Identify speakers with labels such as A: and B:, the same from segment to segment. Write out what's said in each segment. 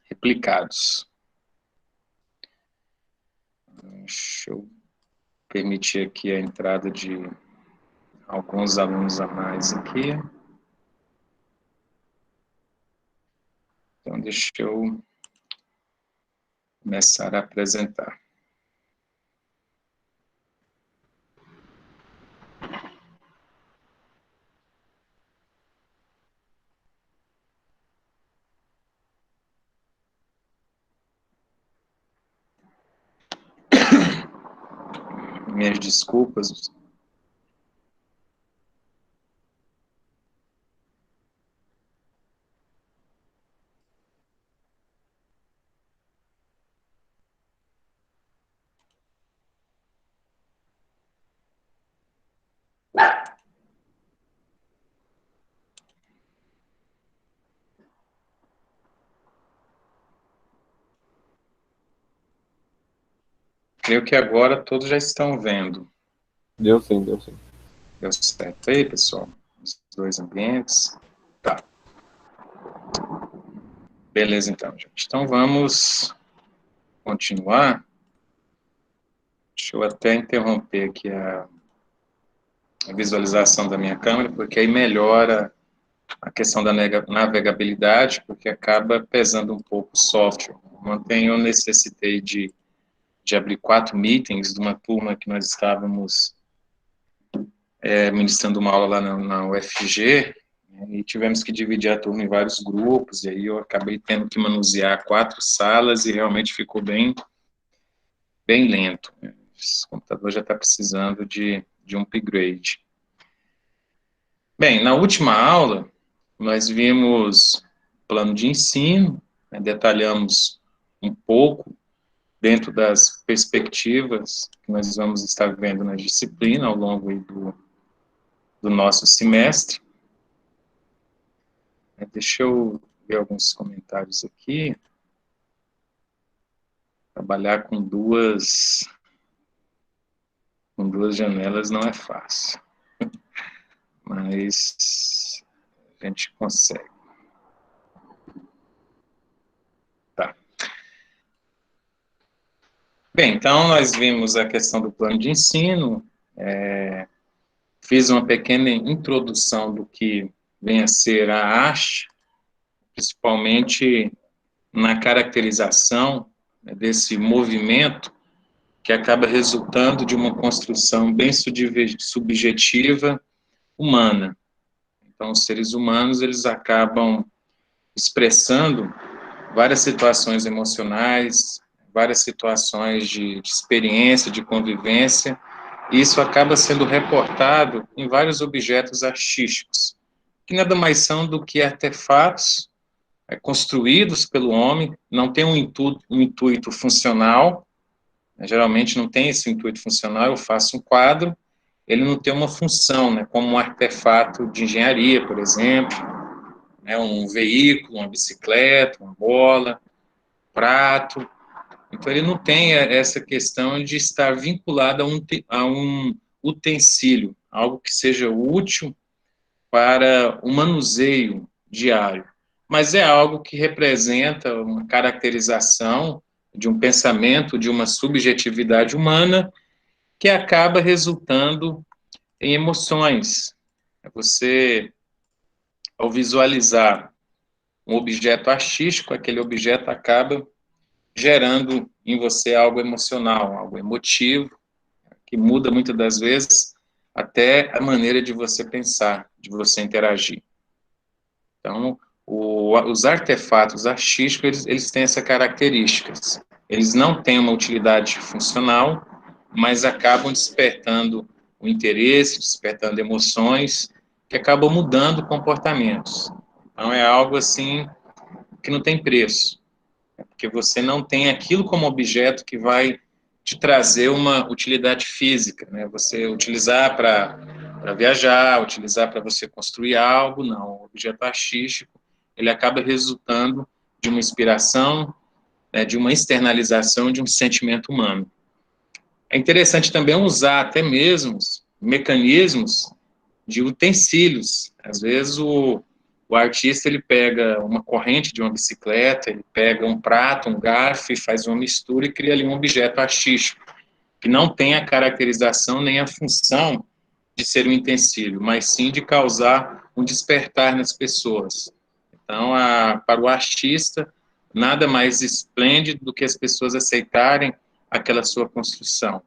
A: replicados. Deixa eu permitir aqui a entrada de alguns alunos a mais aqui. Então, deixa eu começar a apresentar. Minhas desculpas. Creio que agora todos já estão vendo.
B: Deu sim, deu sim.
A: Deu certo aí, pessoal? Os dois ambientes. Tá. Beleza, então, gente. Então, vamos continuar. Deixa eu até interromper aqui a visualização da minha câmera, porque aí melhora a questão da navegabilidade, porque acaba pesando um pouco o software. Ontem eu necessitei de abrir 4 meetings de uma turma que nós estávamos ministrando uma aula lá na UFG, e tivemos que dividir a turma em vários grupos, e aí eu acabei tendo que manusear 4 salas, e realmente ficou bem lento. Esse computador já está precisando de um upgrade. Bem, na última aula, nós vimos plano de ensino, né, detalhamos um pouco dentro das perspectivas que nós vamos estar vendo na disciplina ao longo do nosso semestre. Deixa eu ver alguns comentários aqui. Trabalhar com duas janelas não é fácil, mas a gente consegue. Tá. Bem, então nós vimos a questão do plano de ensino, fiz uma pequena introdução do que vem a ser a haste, principalmente na caracterização, né, desse movimento que acaba resultando de uma construção bem subjetiva humana. Então, os seres humanos, eles acabam expressando várias situações emocionais, várias situações de experiência, de convivência, e isso acaba sendo reportado em vários objetos artísticos, que nada mais são do que artefatos construídos pelo homem, não tem um intuito funcional, né, geralmente não tem esse intuito funcional, eu faço um quadro, ele não tem uma função, né, como um artefato de engenharia, por exemplo, né, um veículo, uma bicicleta, uma bola, prato. Então, ele não tem essa questão de estar vinculado a um utensílio, algo que seja útil para o manuseio diário, mas é algo que representa uma caracterização de um pensamento, de uma subjetividade humana que acaba resultando em emoções. Você, ao visualizar um objeto artístico, aquele objeto acaba gerando em você algo emocional, algo emotivo, que muda muitas das vezes até a maneira de você pensar, de você interagir. Então, os artefatos artísticos, eles têm essa características. Eles não têm uma utilidade funcional, mas acabam despertando o interesse, despertando emoções, que acabam mudando comportamentos. Então, é algo assim que não tem preço, porque você não tem aquilo como objeto que vai te trazer uma utilidade física, né? Você utilizar para viajar, utilizar para você construir algo, não. O objeto artístico, ele acaba resultando de uma inspiração, né, de uma externalização de um sentimento humano. É interessante também usar até mesmo mecanismos de utensílios. Às vezes O artista, ele pega uma corrente de uma bicicleta, ele pega um prato, um garfo, e faz uma mistura e cria ali um objeto artístico, que não tem a caracterização nem a função de ser um utensílio, mas sim de causar um despertar nas pessoas. Então, para o artista, nada mais esplêndido do que as pessoas aceitarem aquela sua construção.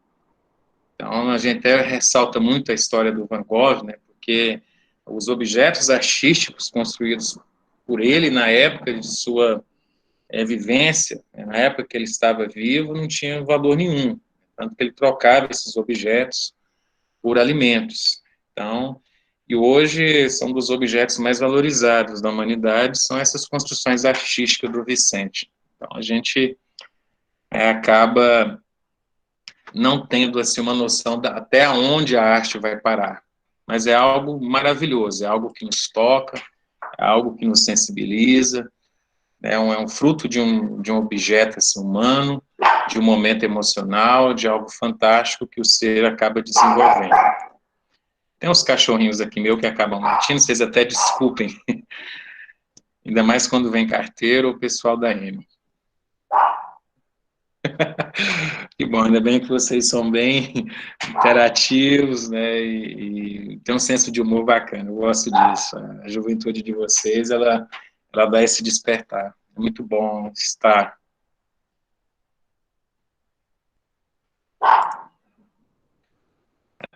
A: Então, a gente até ressalta muito a história do Van Gogh, né, porque os objetos artísticos construídos por ele na época de sua vivência, né, na época que ele estava vivo, não tinham valor nenhum. Tanto que ele trocava esses objetos por alimentos. Então, e hoje são dos objetos mais valorizados da humanidade, são essas construções artísticas do Vicente. Então, a gente acaba não tendo assim uma noção até onde a arte vai parar. Mas é algo maravilhoso, é algo que nos toca, é algo que nos sensibiliza, é um fruto de um objeto assim, humano, de um momento emocional, de algo fantástico que o ser acaba desenvolvendo. Tem uns cachorrinhos aqui meu que acabam latindo, vocês até desculpem, ainda mais quando vem carteiro ou o pessoal da M. Que bom, ainda bem que vocês são bem interativos, né, e tem um senso de humor bacana, eu gosto disso. A juventude de vocês, ela dá esse despertar. É muito bom estar.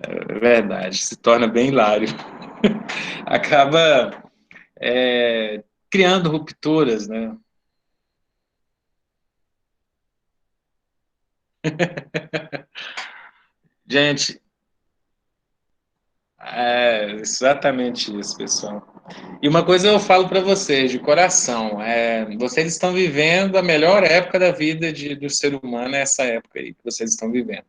A: É verdade, se torna bem hilário. Acaba criando rupturas, né? Gente, exatamente isso, pessoal. E uma coisa eu falo para vocês, de coração, vocês estão vivendo a melhor época da vida do ser humano, é essa época aí que vocês estão vivendo.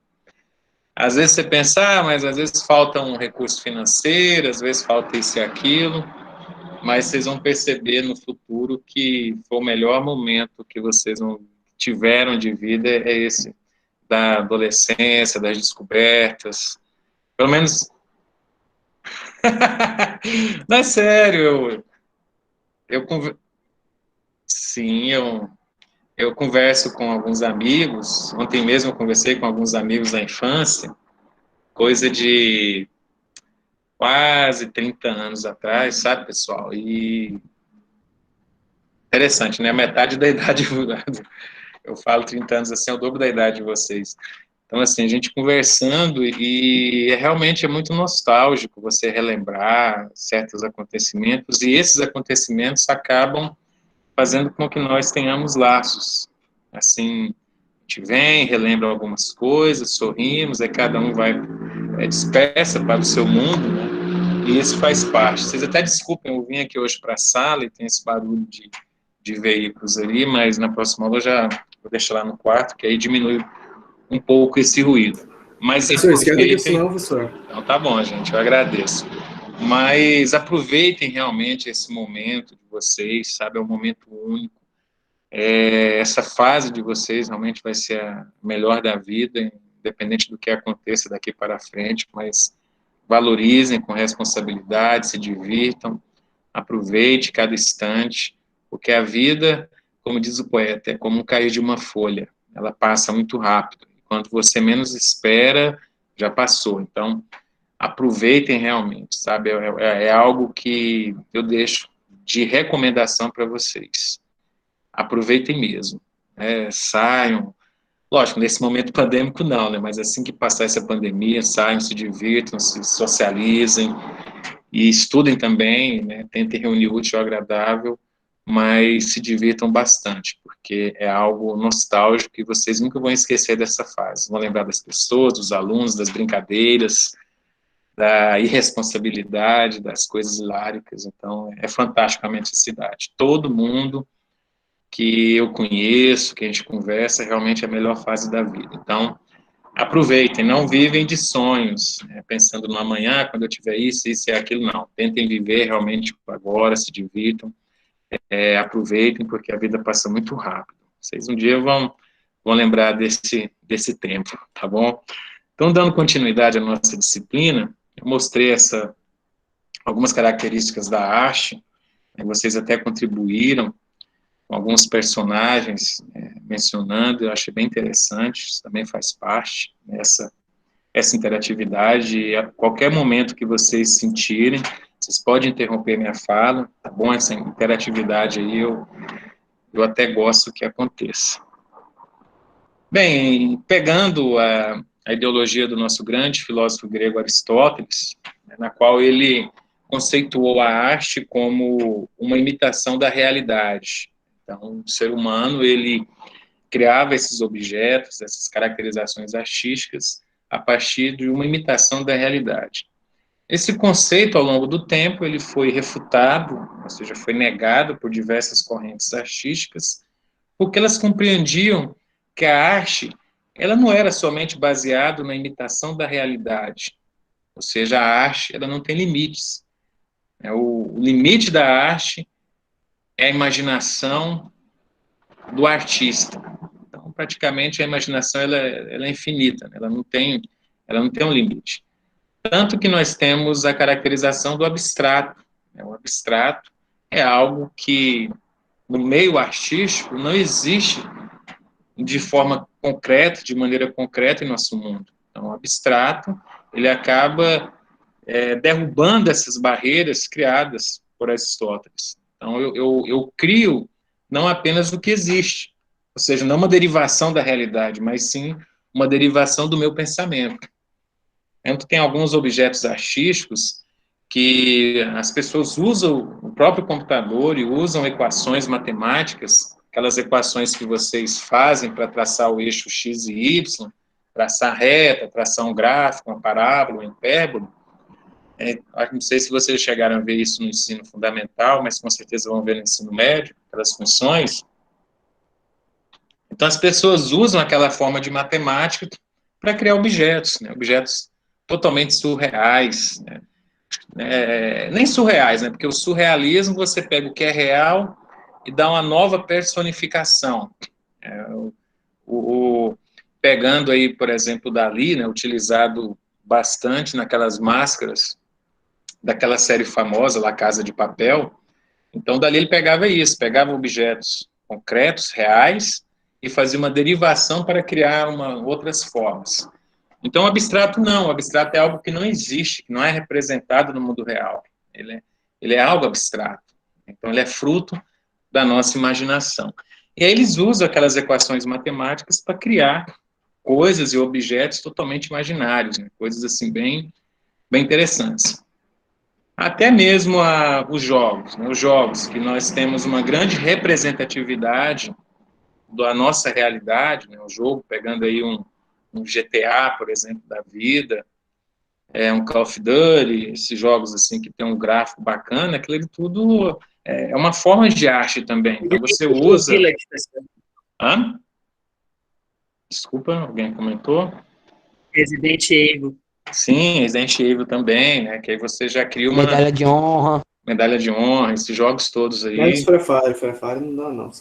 A: Às vezes você pensa, mas às vezes falta um recurso financeiro, às vezes falta isso e aquilo, mas vocês vão perceber no futuro que foi o melhor momento que vocês tiveram de vida, é esse, da adolescência, das descobertas, pelo menos. Não é sério, eu, sim, eu converso com alguns amigos, ontem mesmo eu conversei com alguns amigos da infância, coisa de quase 30 anos atrás, sabe, pessoal? E interessante, né? Metade da idade, eu falo 30 anos assim, é o dobro da idade de vocês. Então, assim, a gente conversando e realmente é muito nostálgico você relembrar certos acontecimentos, e esses acontecimentos acabam fazendo com que nós tenhamos laços. Assim, a gente vem, relembra algumas coisas, sorrimos, aí cada um vai, dispersa para o seu mundo, né? E isso faz parte. Vocês até desculpem, eu vim aqui hoje para a sala e tem esse barulho de veículos ali, mas na próxima aula eu já vou deixar lá no quarto, que aí diminui um pouco esse ruído. Mas
C: Professor, esquenta disso
A: aproveitem.
C: não, professor.
A: Então tá bom, gente, eu agradeço. Mas aproveitem realmente esse momento de vocês, sabe? É um momento único. Essa fase de vocês realmente vai ser a melhor da vida, independente do que aconteça daqui para frente, mas valorizem com responsabilidade, se divirtam, aproveite cada instante, porque a vida, como diz o poeta, é como um cair de uma folha, ela passa muito rápido, quando você menos espera, já passou, então aproveitem realmente, sabe, é algo que eu deixo de recomendação para vocês, aproveitem mesmo, saiam, lógico, nesse momento pandêmico não, né, mas assim que passar essa pandemia, saiam, se divirtam, se socializem, e estudem também, né, tentem reunir o útil ao agradável, mas se divirtam bastante, porque é algo nostálgico e vocês nunca vão esquecer dessa fase. Vão lembrar das pessoas, dos alunos, das brincadeiras, da irresponsabilidade, das coisas hiláricas. Então, é fantástico a minha cidade. Todo mundo que eu conheço, que a gente conversa, realmente é a melhor fase da vida. Então, aproveitem, não vivem de sonhos, né, pensando no amanhã, quando eu tiver isso, isso e aquilo, não. Tentem viver realmente agora, se divirtam, aproveitem, porque a vida passa muito rápido. Vocês um dia vão lembrar desse tempo, tá bom? Então, dando continuidade à nossa disciplina, eu mostrei algumas características da arte, Vocês até contribuíram com alguns personagens mencionando, eu achei bem interessante, isso também faz parte essa interatividade, e a qualquer momento que vocês sentirem, vocês podem interromper minha fala, tá bom? Essa interatividade aí, eu até gosto que aconteça. Bem, pegando a ideologia do nosso grande filósofo grego Aristóteles, na qual ele conceituou a arte como uma imitação da realidade. Então, o ser humano, ele criava esses objetos, essas caracterizações artísticas, a partir de uma imitação da realidade. Esse conceito, ao longo do tempo, ele foi refutado, ou seja, foi negado por diversas correntes artísticas, porque elas compreendiam que a arte, ela não era somente baseada na imitação da realidade, ou seja, a arte, ela não tem limites. O limite da arte é a imaginação do artista. Então, praticamente, a imaginação ela é infinita, ela não tem um limite. Tanto que nós temos a caracterização do abstrato. O abstrato é algo que, no meio artístico, não existe de forma concreta, de maneira concreta em nosso mundo. Então, o abstrato, ele acaba derrubando essas barreiras criadas por Aristóteles. Então, eu crio não apenas o que existe, ou seja, não uma derivação da realidade, mas sim uma derivação do meu pensamento. Então, tem alguns objetos artísticos que as pessoas usam o próprio computador e usam equações matemáticas, aquelas equações que vocês fazem para traçar o eixo x e y, traçar reta, traçar um gráfico, uma parábola, uma hipérbole. Não sei se vocês chegaram a ver isso no ensino fundamental, mas com certeza vão ver no ensino médio, aquelas funções. Então, as pessoas usam aquela forma de matemática para criar objetos, objetos totalmente surreais, nem surreais, porque o surrealismo você pega o que é real e dá uma nova personificação. Pegando aí, por exemplo, Dalí, utilizado bastante naquelas máscaras daquela série famosa, La Casa de Papel. Então, Dalí ele pegava isso, pegava objetos concretos, reais, e fazia uma derivação para criar outras formas. Então, o abstrato não. O abstrato é algo que não existe, que não é representado no mundo real. Ele é algo abstrato. Então, ele é fruto da nossa imaginação. E aí eles usam aquelas equações matemáticas para criar coisas e objetos totalmente imaginários, coisas assim bem interessantes. Até mesmo os jogos. Os jogos, que nós temos uma grande representatividade da nossa realidade, o jogo, pegando aí um GTA, por exemplo, da vida, um Call of Duty, esses jogos assim que tem um gráfico bacana, aquilo tudo é uma forma de arte também. Então você usa... Hã? Desculpa, alguém comentou?
C: Resident Evil.
A: Sim, Resident Evil também, que aí você já cria uma...
D: Medalha de honra.
A: Medalha de honra, esses jogos todos aí.
E: Mas Free Fire não dá não.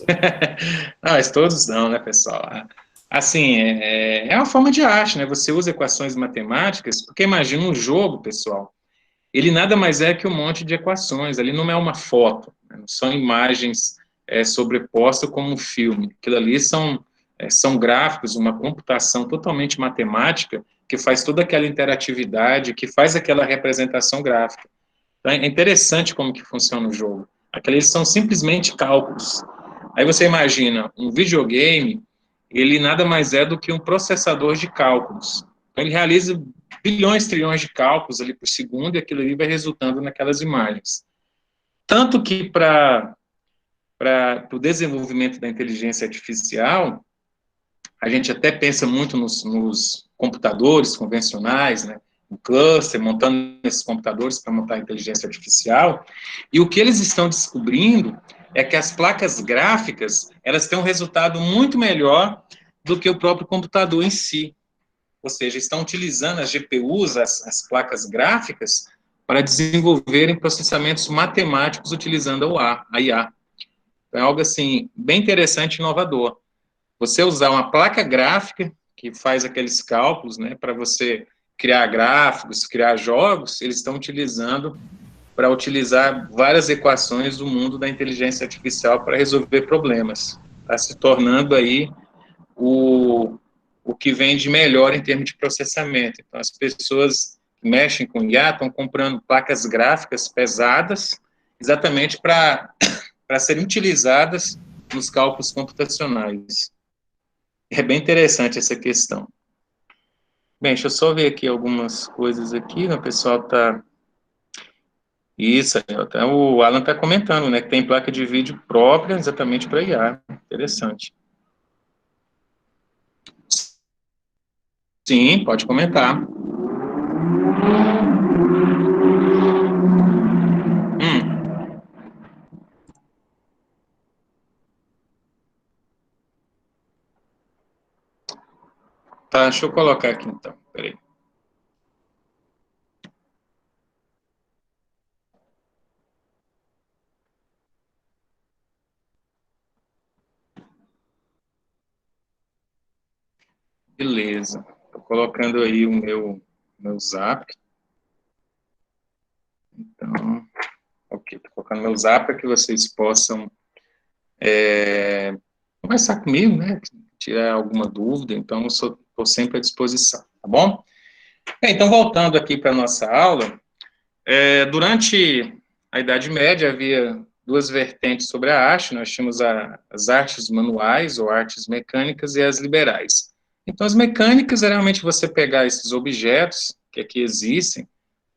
A: Não, mas todos não, pessoal? Assim, é uma forma de arte, Você usa equações matemáticas, porque imagina um jogo, pessoal, ele nada mais é que um monte de equações, ali não é uma foto, não são imagens sobrepostas como um filme, aquilo ali são gráficos, uma computação totalmente matemática, que faz toda aquela interatividade, que faz aquela representação gráfica. Então, é interessante como que funciona o jogo. Aqueles são simplesmente cálculos. Aí você imagina, um videogame, ele nada mais é do que um processador de cálculos. Então, ele realiza bilhões, trilhões de cálculos ali por segundo, e aquilo ali vai resultando naquelas imagens. Tanto que para o desenvolvimento da inteligência artificial, a gente até pensa muito nos computadores convencionais, um cluster, montando esses computadores para montar a inteligência artificial, e o que eles estão descobrindo é que as placas gráficas, elas têm um resultado muito melhor do que o próprio computador em si. Ou seja, estão utilizando as GPUs, as placas gráficas, para desenvolverem processamentos matemáticos utilizando a IA. Então, é algo assim, bem interessante e inovador. Você usar uma placa gráfica que faz aqueles cálculos, para você criar gráficos, criar jogos, eles estão utilizando para utilizar várias equações do mundo da inteligência artificial para resolver problemas. Está se tornando aí o que vem de melhor em termos de processamento. Então, as pessoas que mexem com IA estão comprando placas gráficas pesadas, exatamente para serem utilizadas nos cálculos computacionais. É bem interessante essa questão. Bem, deixa eu só ver aqui algumas coisas aqui, né? O pessoal está... Isso, até o Alan está comentando, né, que tem placa de vídeo própria exatamente para IA. Interessante. Sim, pode comentar. Tá, deixa eu colocar aqui então, peraí. Beleza. Estou colocando aí o meu zap. Então, ok, estou colocando meu zap para que vocês possam conversar comigo, né? Tirar alguma dúvida, então eu estou sempre à disposição, tá bom? Então, voltando aqui para a nossa aula, durante a Idade Média havia duas vertentes sobre a arte, nós tínhamos as artes manuais, ou artes mecânicas, e as liberais. Então, as mecânicas é realmente você pegar esses objetos que aqui existem,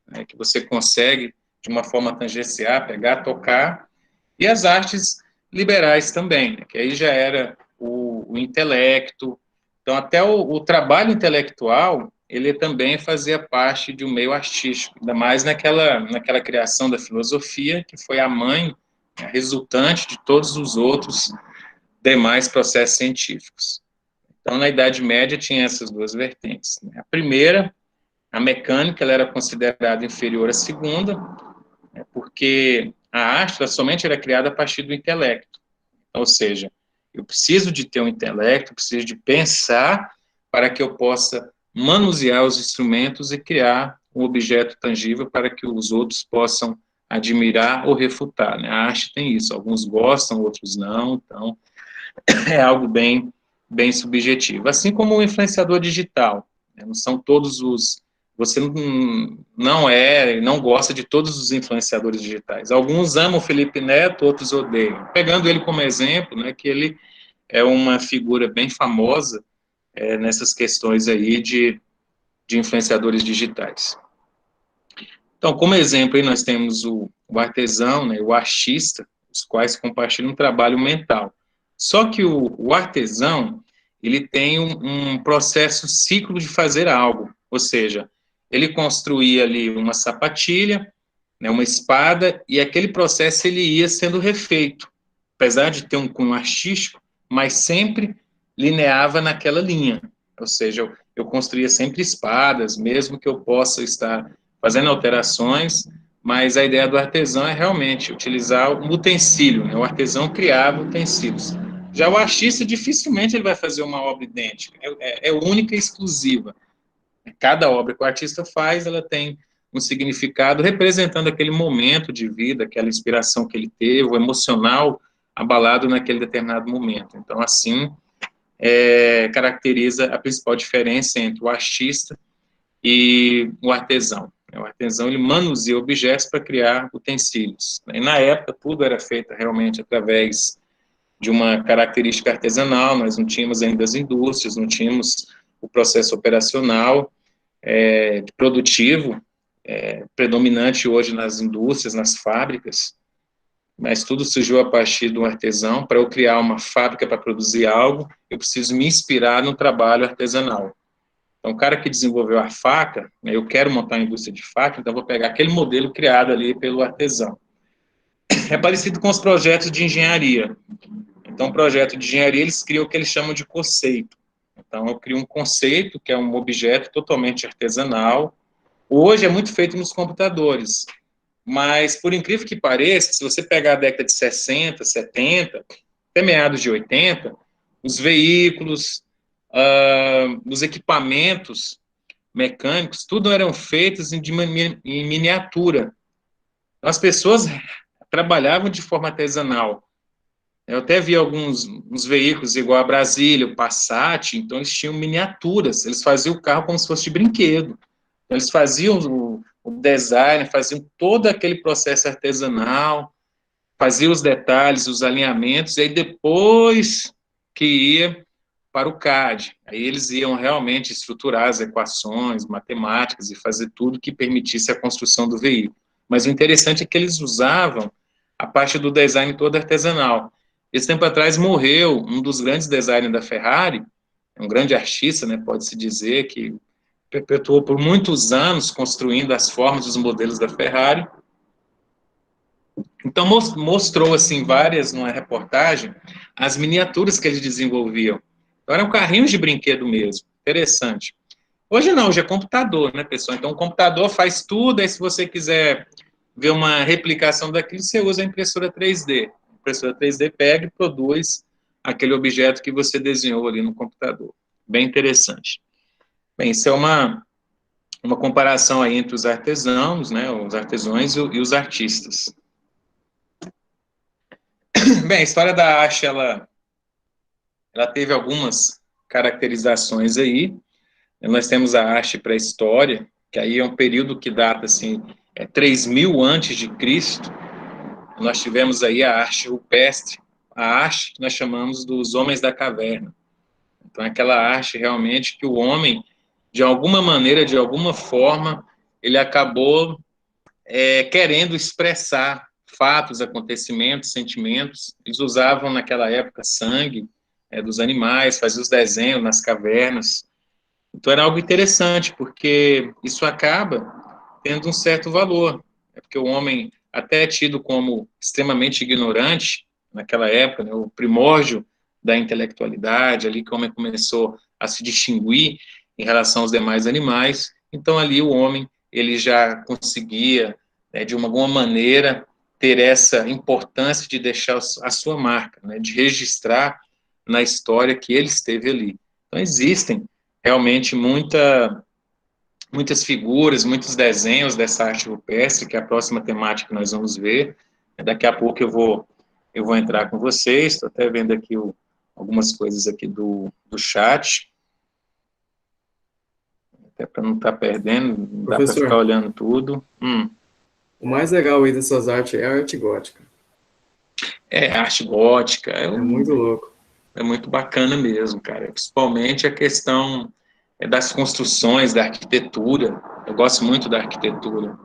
A: né, que você consegue, de uma forma tangenciar, pegar, tocar, e as artes liberais também, né, que aí já era o intelecto. Então, até o trabalho intelectual, ele também fazia parte de um meio artístico, ainda mais naquela criação da filosofia, que foi a mãe, a resultante de todos os outros demais processos científicos. Então, na Idade Média, tinha essas duas vertentes. A primeira, a mecânica, ela era considerada inferior à segunda, né, porque a arte ela somente era criada a partir do intelecto. Ou seja, eu preciso de ter um intelecto, preciso de pensar para que eu possa manusear os instrumentos e criar um objeto tangível para que os outros possam admirar ou refutar, né? A arte tem isso, alguns gostam, outros não, então é algo bem subjetivo. Assim como o influenciador digital, né? Não são todos os... Você não gosta de todos os influenciadores digitais. Alguns amam o Felipe Neto, outros odeiam. Pegando ele como exemplo, né, que ele é uma figura bem famosa nessas questões aí de influenciadores digitais. Então, como exemplo, aí nós temos o artesão, né, o artista, os quais compartilham um trabalho mental. Só que o artesão, ele tem um processo ciclo de fazer algo, ou seja, ele construía ali uma sapatilha, né, uma espada, e aquele processo ele ia sendo refeito, apesar de ter um cunho artístico, mas sempre lineava naquela linha, ou seja, eu construía sempre espadas, mesmo que eu possa estar fazendo alterações, mas a ideia do artesão é realmente utilizar um utensílio, né? O artesão criava utensílios. Já o artista, dificilmente ele vai fazer uma obra idêntica, é única e exclusiva. Cada obra que o artista faz, ela tem um significado representando aquele momento de vida, aquela inspiração que ele teve, o emocional abalado naquele determinado momento. Então, assim, caracteriza a principal diferença entre o artista e o artesão. O artesão, ele manuseia objetos para criar utensílios. E, na época, tudo era feito realmente através de uma característica artesanal, nós não tínhamos ainda as indústrias, não tínhamos o processo operacional, produtivo, predominante hoje nas indústrias, nas fábricas, mas tudo surgiu a partir do artesão. Para eu criar uma fábrica para produzir algo, eu preciso me inspirar no trabalho artesanal. Então, o cara que desenvolveu a faca, né, eu quero montar uma indústria de faca, então eu vou pegar aquele modelo criado ali pelo artesão. É parecido com os projetos de engenharia. Então, o projeto de engenharia, eles criam o que eles chamam de conceito. Então, eu crio um conceito, que é um objeto totalmente artesanal. Hoje é muito feito nos computadores, mas, por incrível que pareça, se você pegar a década de 60, 70, até meados de 80, os veículos, os equipamentos mecânicos, tudo eram feitos em miniatura. Então, as pessoas trabalhavam de forma artesanal. Eu até vi uns veículos igual a Brasília, o Passat, então eles tinham miniaturas, eles faziam o carro como se fosse de brinquedo. Eles faziam o design, faziam todo aquele processo artesanal, faziam os detalhes, os alinhamentos, e aí depois que ia para o CAD. Aí eles iam realmente estruturar as equações matemáticas e fazer tudo que permitisse a construção do veículo. Mas o interessante é que eles usavam a parte do design todo artesanal. Esse tempo atrás morreu um dos grandes designers da Ferrari, um grande artista, né, pode-se dizer, que perpetuou por muitos anos construindo as formas dos modelos da Ferrari. Então mostrou assim várias numa reportagem as miniaturas que eles desenvolviam. Então, eram carrinhos de brinquedo mesmo, interessante. Hoje não, hoje é computador, né, pessoal? Então o computador faz tudo, aí se você quiser ver uma replicação daquilo, você usa a impressora 3D. A impressora 3D pega e produz aquele objeto que você desenhou ali no computador. Bem interessante. Bem, isso é uma comparação aí entre os artesãos, né, os artesãos e os artistas. Bem, a história da arte, ela teve algumas caracterizações aí. Nós temos a arte pré-história, que aí é um período que data, assim, 3.000 antes de Cristo. Nós tivemos aí a arte rupestre, a arte que nós chamamos dos homens da caverna. Então, é aquela arte realmente que o homem, de alguma maneira, de alguma forma, ele acabou querendo expressar fatos, acontecimentos, sentimentos. Eles usavam naquela época sangue dos animais, faziam os desenhos nas cavernas. Então era algo interessante, porque isso acaba tendo um certo valor. Porque o homem, até tido como extremamente ignorante naquela época, né, o primórdio da intelectualidade, ali que o homem começou a se distinguir em relação aos demais animais, então ali o homem ele já conseguia, de alguma maneira, ter essa importância de deixar a sua marca, né, de registrar na história que ele esteve ali. Então existem realmente muitas figuras, muitos desenhos dessa arte rupestre, que é a próxima temática que nós vamos ver. Daqui a pouco eu vou entrar com vocês, estou até vendo aqui algumas coisas aqui do chat, até para não estar perdendo, não dá para ficar olhando tudo.
E: O mais legal aí dessas artes é a arte gótica.
A: A arte gótica.
E: É muito louco.
A: É muito bacana mesmo, cara. Principalmente a questão das construções, da arquitetura. Eu gosto muito da arquitetura.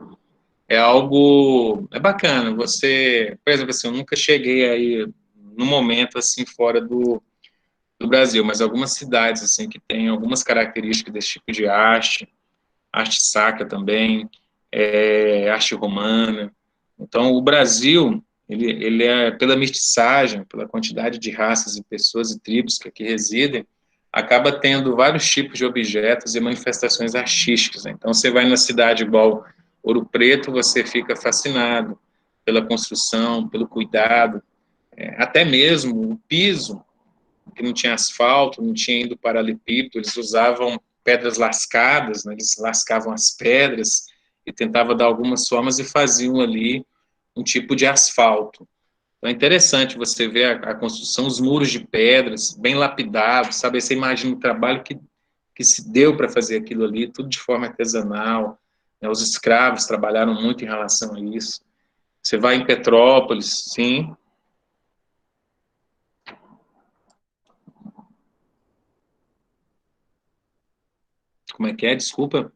A: É bacana. Você, por exemplo, assim, eu nunca cheguei aí no momento assim fora do Brasil, mas algumas cidades assim que têm algumas características desse tipo de arte sacra também, arte romana. Então, o Brasil, ele é, pela mestiçagem, pela quantidade de raças e pessoas e tribos que aqui residem, acaba tendo vários tipos de objetos e manifestações artísticas. Né? Então, você vai na cidade igual Ouro Preto, você fica fascinado pela construção, pelo cuidado, até mesmo o piso, que não tinha asfalto, não tinha indo paralelepípedo, eles usavam pedras lascadas, né? Eles lascavam as pedras e tentavam dar algumas formas e faziam ali um tipo de asfalto. Então é interessante você ver a construção, os muros de pedras, bem lapidados, sabe? Aí você imagina o trabalho que se deu para fazer aquilo ali, tudo de forma artesanal, né? Os escravos trabalharam muito em relação a isso. Você vai em Petrópolis, sim. Como é que é? Desculpa.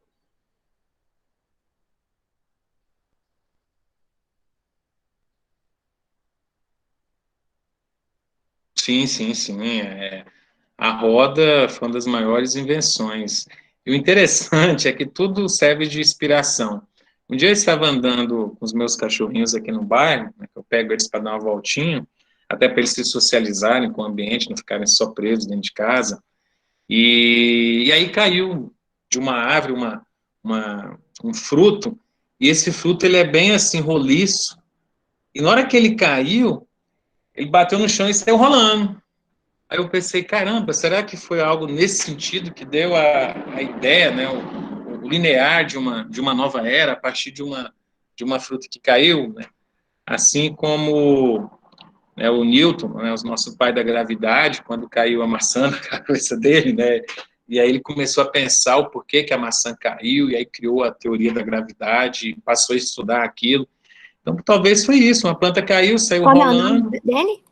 A: Sim, sim, sim. A roda foi uma das maiores invenções. E o interessante é que tudo serve de inspiração. Um dia eu estava andando com os meus cachorrinhos aqui no bairro, né, eu pego eles para dar uma voltinha, até para eles se socializarem com o ambiente, não ficarem só presos dentro de casa. E aí caiu de uma árvore um fruto, e esse fruto ele é bem assim roliço. E na hora que ele caiu, ele bateu no chão e saiu rolando. Aí eu pensei, caramba, será que foi algo nesse sentido que deu a ideia, né, o linear de uma nova era, a partir de uma fruta que caiu, né? Assim como, né, o Newton, né, o nosso pai da gravidade, quando caiu a maçã na cabeça dele, né? E aí ele começou a pensar o porquê que a maçã caiu, e aí criou a teoria da gravidade, passou a estudar aquilo. Então, talvez foi isso, uma planta caiu, saiu
D: Como é o
A: rolando.
D: nome dele?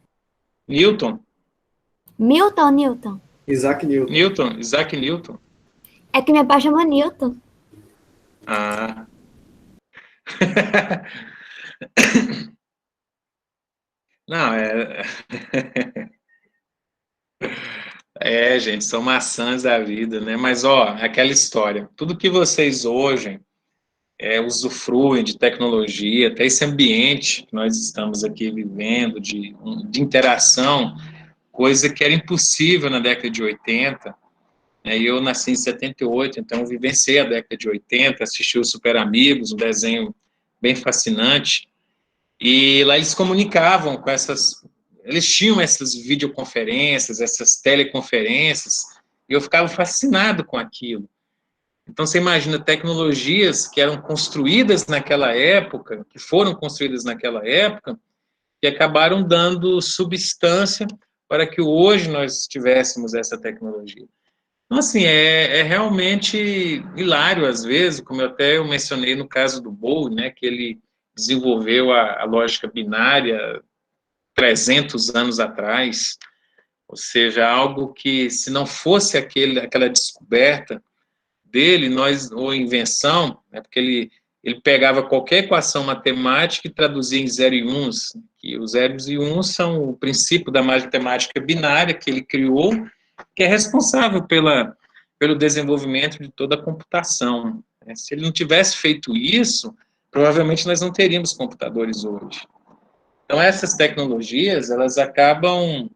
A: Newton,
D: Milton ou Newton?
E: Isaac Newton.
A: Newton, Isaac Newton.
D: É que meu pai chama Newton.
A: Ah. Não, gente, são maçãs da vida, né? Mas, ó, aquela história, tudo que vocês hoje usufruem de tecnologia, até esse ambiente que nós estamos aqui vivendo, de interação, coisa que era impossível na década de 80, né? Eu nasci em 78, então eu vivenciei a década de 80, assisti os Super Amigos, um desenho bem fascinante, e lá eles comunicavam com eles tinham essas videoconferências, essas teleconferências, e eu ficava fascinado com aquilo. Então, você imagina tecnologias que eram construídas naquela época, que foram construídas naquela época, que acabaram dando substância para que hoje nós tivéssemos essa tecnologia. Então, assim, é realmente hilário, às vezes, como eu mencionei no caso do Boole, né, que ele desenvolveu a lógica binária 300 anos atrás, ou seja, algo que, se não fosse aquela descoberta dele, ou invenção, né, porque ele pegava qualquer equação matemática e traduzia em zero e uns, que os zeros e uns são o princípio da matemática binária que ele criou, que é responsável pelo desenvolvimento de toda a computação. Se ele não tivesse feito isso, provavelmente nós não teríamos computadores hoje. Então, essas tecnologias, elas acabam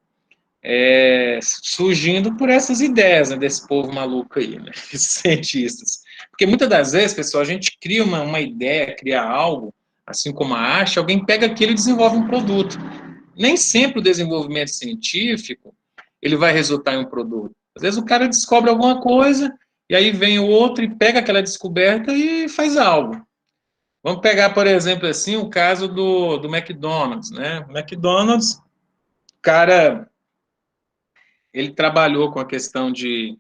A: surgindo por essas ideias, né, desse povo maluco aí, né, esses cientistas. Porque muitas das vezes, pessoal, a gente cria uma ideia, cria algo, assim como a arte, alguém pega aquilo e desenvolve um produto. Nem sempre o desenvolvimento científico ele vai resultar em um produto. Às vezes o cara descobre alguma coisa, e aí vem o outro e pega aquela descoberta e faz algo. Vamos pegar, por exemplo, assim, o caso do McDonald's, né? O McDonald's, o cara, ele trabalhou com a questão de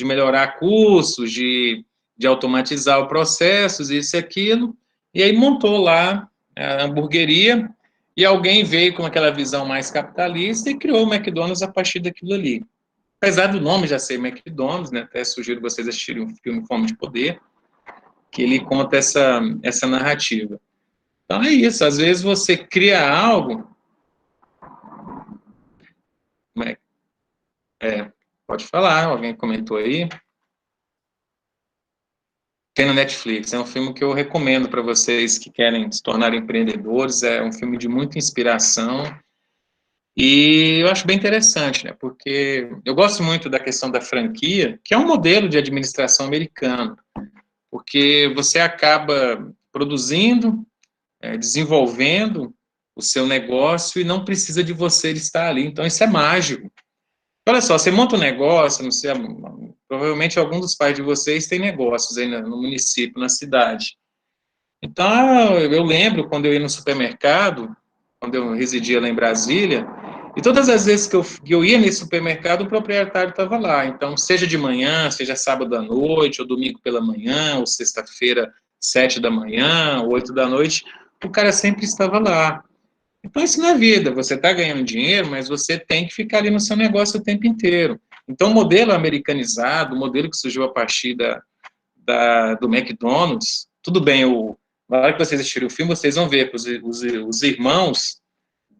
A: melhorar custos, de automatizar os processos, isso e aquilo, e aí montou lá a hamburgueria, e alguém veio com aquela visão mais capitalista e criou o McDonald's a partir daquilo ali. Apesar do nome já ser McDonald's, né, até sugiro vocês assistirem um filme Fome de Poder, que ele conta essa narrativa. Então é isso, às vezes você cria algo, pode falar, alguém comentou aí, tem na Netflix, é um filme que eu recomendo para vocês que querem se tornar empreendedores, é um filme de muita inspiração, e eu acho bem interessante, né, porque eu gosto muito da questão da franquia, que é um modelo de administração americano, porque você acaba produzindo, desenvolvendo o seu negócio e não precisa de você estar ali. Então, isso é mágico. Olha só, você monta um negócio, não sei, provavelmente algum dos pais de vocês tem negócios aí no município, na cidade. Então, eu lembro quando eu ia no supermercado, quando eu residia lá em Brasília, e todas as vezes que eu ia nesse supermercado, o proprietário estava lá. Então, seja de manhã, seja sábado à noite, ou domingo pela manhã, ou sexta-feira, 7 da manhã, ou 8 da noite, o cara sempre estava lá. Então, isso não é vida. Você está ganhando dinheiro, mas você tem que ficar ali no seu negócio o tempo inteiro. Então, o modelo americanizado, o modelo que surgiu a partir do McDonald's, tudo bem, na hora que vocês assistirem o filme, vocês vão ver que os irmãos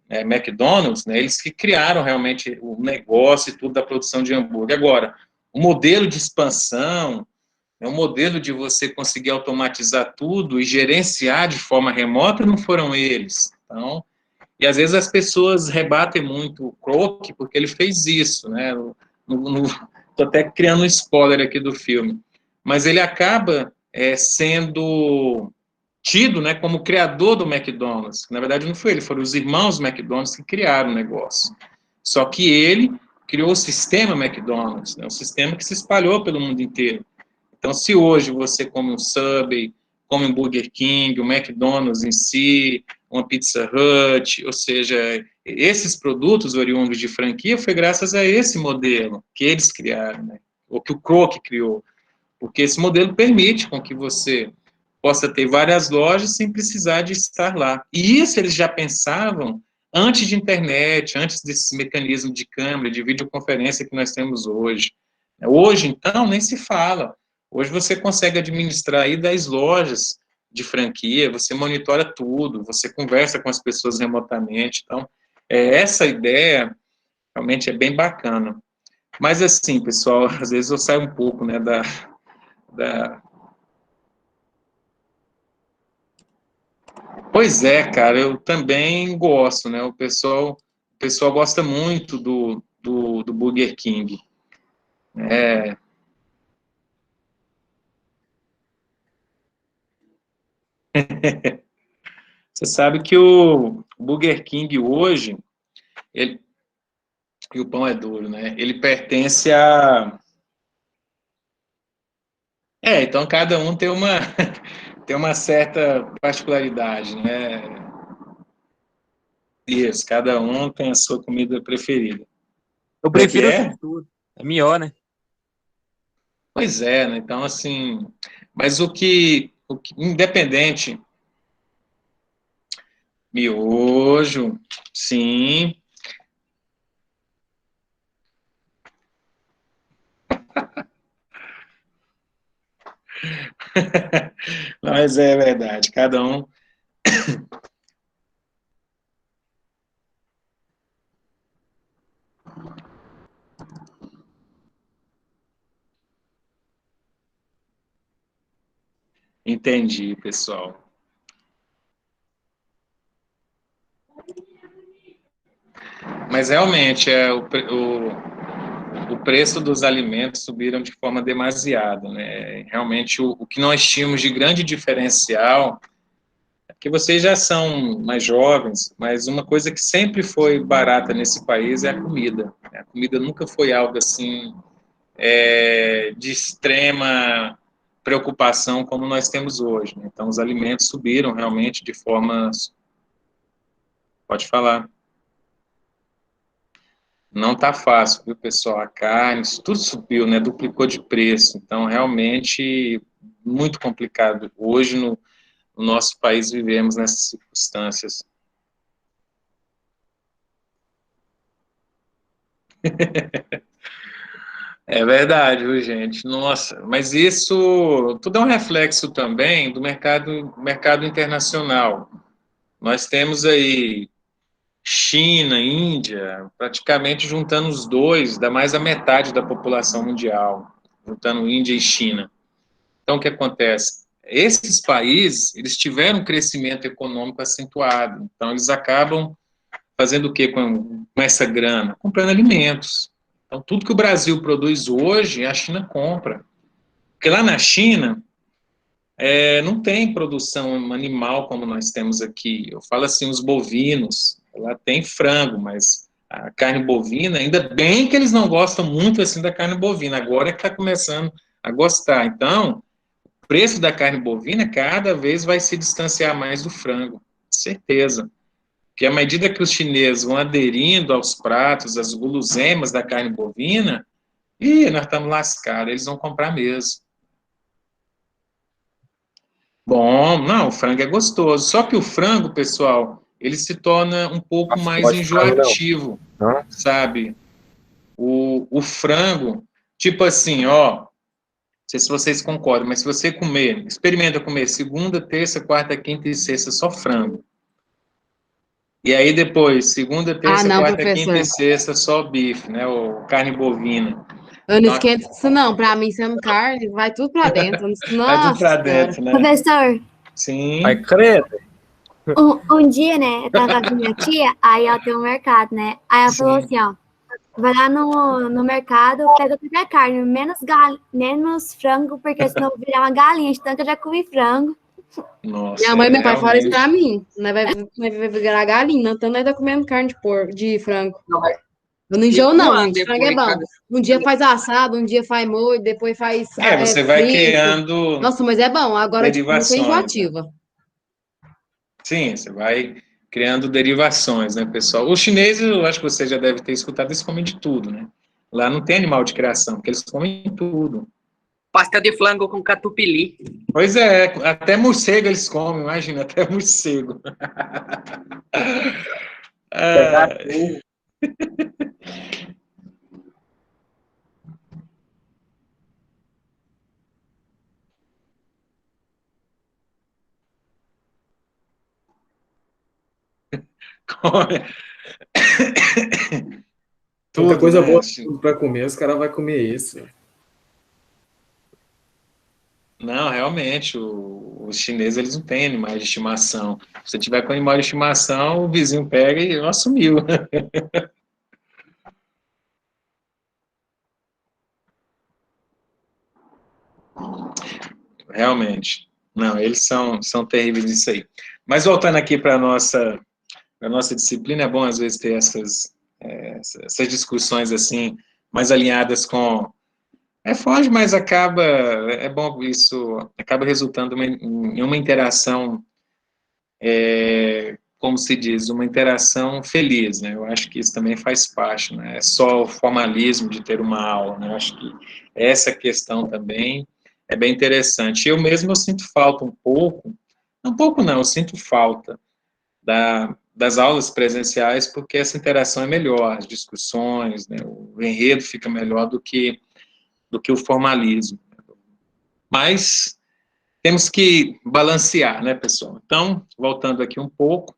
A: McDonald's, né, eles que criaram realmente o negócio e tudo da produção de hambúrguer. Agora, o modelo de expansão, o modelo de você conseguir automatizar tudo e gerenciar de forma remota, não foram eles. Então, e às vezes as pessoas rebatem muito o Kroc, porque ele fez isso, né? Estou até criando um spoiler aqui do filme. Mas ele acaba sendo tido, né, como criador do McDonald's. Na verdade, não foi ele, foram os irmãos McDonald's que criaram o negócio. Só que ele criou o sistema McDonald's, né, um sistema que se espalhou pelo mundo inteiro. Então, se hoje você come um Subway, como o Burger King, o McDonald's em si, uma Pizza Hut, ou seja, esses produtos oriundos de franquia foi graças a esse modelo que eles criaram, né? Ou que o Kroc criou, porque esse modelo permite com que você possa ter várias lojas sem precisar de estar lá. E isso eles já pensavam antes de internet, antes desse mecanismo de câmera, de videoconferência que nós temos hoje. Hoje, então, nem se fala. Hoje você consegue administrar aí 10 lojas de franquia, você monitora tudo, você conversa com as pessoas remotamente. Então, essa ideia realmente é bem bacana. Mas assim, pessoal, às vezes eu saio um pouco, né, Pois é, cara, eu também gosto, né? O pessoal gosta muito do Burger King. É, você sabe que o Burger King hoje, ele, e o pão é duro, né? Ele pertence a... então cada um tem uma, tem uma certa particularidade, né? Isso, cada um tem a sua comida preferida.
F: Eu
A: Como é que
F: prefiro
A: é?
F: tudo. É melhor, né?
A: Pois é, né? Então, assim... Mas independente... Miojo, sim. Mas é verdade, cada um. Entendi, pessoal. Mas realmente, o preço dos alimentos subiram de forma demasiada, né? Realmente, o que nós tínhamos de grande diferencial, é que vocês já são mais jovens, mas uma coisa que sempre foi barata nesse país é a comida. A comida nunca foi algo assim de extrema preocupação como nós temos hoje, né? Então, os alimentos subiram realmente de forma... Pode falar. Não está fácil, viu, pessoal? A carne, isso tudo subiu, né? Duplicou de preço. Então, realmente, muito complicado. Hoje, no nosso país, vivemos nessas circunstâncias. É verdade, viu, gente? Nossa, mas isso tudo é um reflexo também do mercado internacional. Nós temos aí China, Índia, praticamente juntando os dois, dá mais da metade da população mundial, juntando Índia e China. Então, o que acontece? Esses países, eles tiveram um crescimento econômico acentuado, então eles acabam fazendo o quê com essa grana? Comprando alimentos. Então, tudo que o Brasil produz hoje, a China compra. Porque lá na China, não tem produção animal como nós temos aqui. Eu falo assim, os bovinos, lá tem frango, mas a carne bovina, ainda bem que eles não gostam muito assim da carne bovina, agora é que está começando a gostar. Então, o preço da carne bovina cada vez vai se distanciar mais do frango, certeza. Porque à medida que os chineses vão aderindo aos pratos, às guloseimas da carne bovina, nós estamos lascados, eles vão comprar mesmo. Bom, não, o frango é gostoso. Só que o frango, pessoal, ele se torna um pouco
B: Nossa,
A: mais
B: gosto de frango, não.
A: enjoativo,
B: Hã?
A: sabe? O frango, tipo assim, ó, não sei se vocês concordam, mas se você comer, experimenta comer segunda, terça, quarta, quinta e sexta só frango. E aí depois, segunda, terça,
G: não,
A: quarta, quinta e
G: professor.
A: sexta só bife, né? Ou carne bovina.
G: Eu não
A: Então,
G: esquento isso, não. Pra mim, sendo carne, vai tudo pra dentro.
A: vai tudo
G: Nossa
A: pra
G: Senhora.
A: dentro, né?
D: Professor,
A: Sim.
B: Ai, credo.
D: um dia, né, eu tava com minha tia, aí ela tem um mercado, né? Aí ela falou
A: Sim.
D: assim, ó, vai lá no mercado, pega qualquer carne, menos frango, porque senão eu vou virar uma galinha, de tanto que eu já comi frango.
A: Nossa,
G: Minha mãe e meu pai falaram isso
A: realmente.
G: pra mim. Nós vai virar galinha, então nós tá comendo carne de porco, de frango. Eu não enjoo,
H: um
G: não.
H: ano
G: De frango é
H: depois,
G: bom.
H: cada...
G: Um dia faz assado, um dia faz molho, depois faz
A: Você vai
G: frito.
A: criando
G: Nossa, mas é bom. Agora, tipo, nunca
A: derivações, né?
G: enjoativa.
A: Sim, você vai criando derivações, né, pessoal? O chinês, eu acho que você já deve ter escutado, eles comem de tudo, né? Lá não tem animal de criação, porque eles comem tudo.
H: Pastel de flango com catupiry.
A: Pois é, até morcego eles comem, imagina, até morcego. Ah, come.
E: Qualquer
A: Tudo,
E: coisa
A: né?
E: boa pra comer, os caras vão comer isso.
A: Não, realmente, os chineses eles não têm animais de estimação. Se você tiver com animal de estimação, o vizinho pega e ó, sumiu. Realmente. Não, eles são terríveis nisso aí. Mas voltando aqui para a nossa disciplina, é bom às vezes ter essas discussões assim, mais alinhadas com. Foge, mas é bom isso, acaba resultando em uma interação, como se diz, uma interação feliz, né? Eu acho que isso também faz parte, né? É só o formalismo de ter uma aula, né? Eu acho que essa questão também é bem interessante. Eu sinto falta um pouco não, eu sinto falta das aulas presenciais, porque essa interação é melhor, as discussões, né? O enredo fica melhor do que o formalismo. Mas temos que balancear, né, pessoal? Então, voltando aqui um pouco,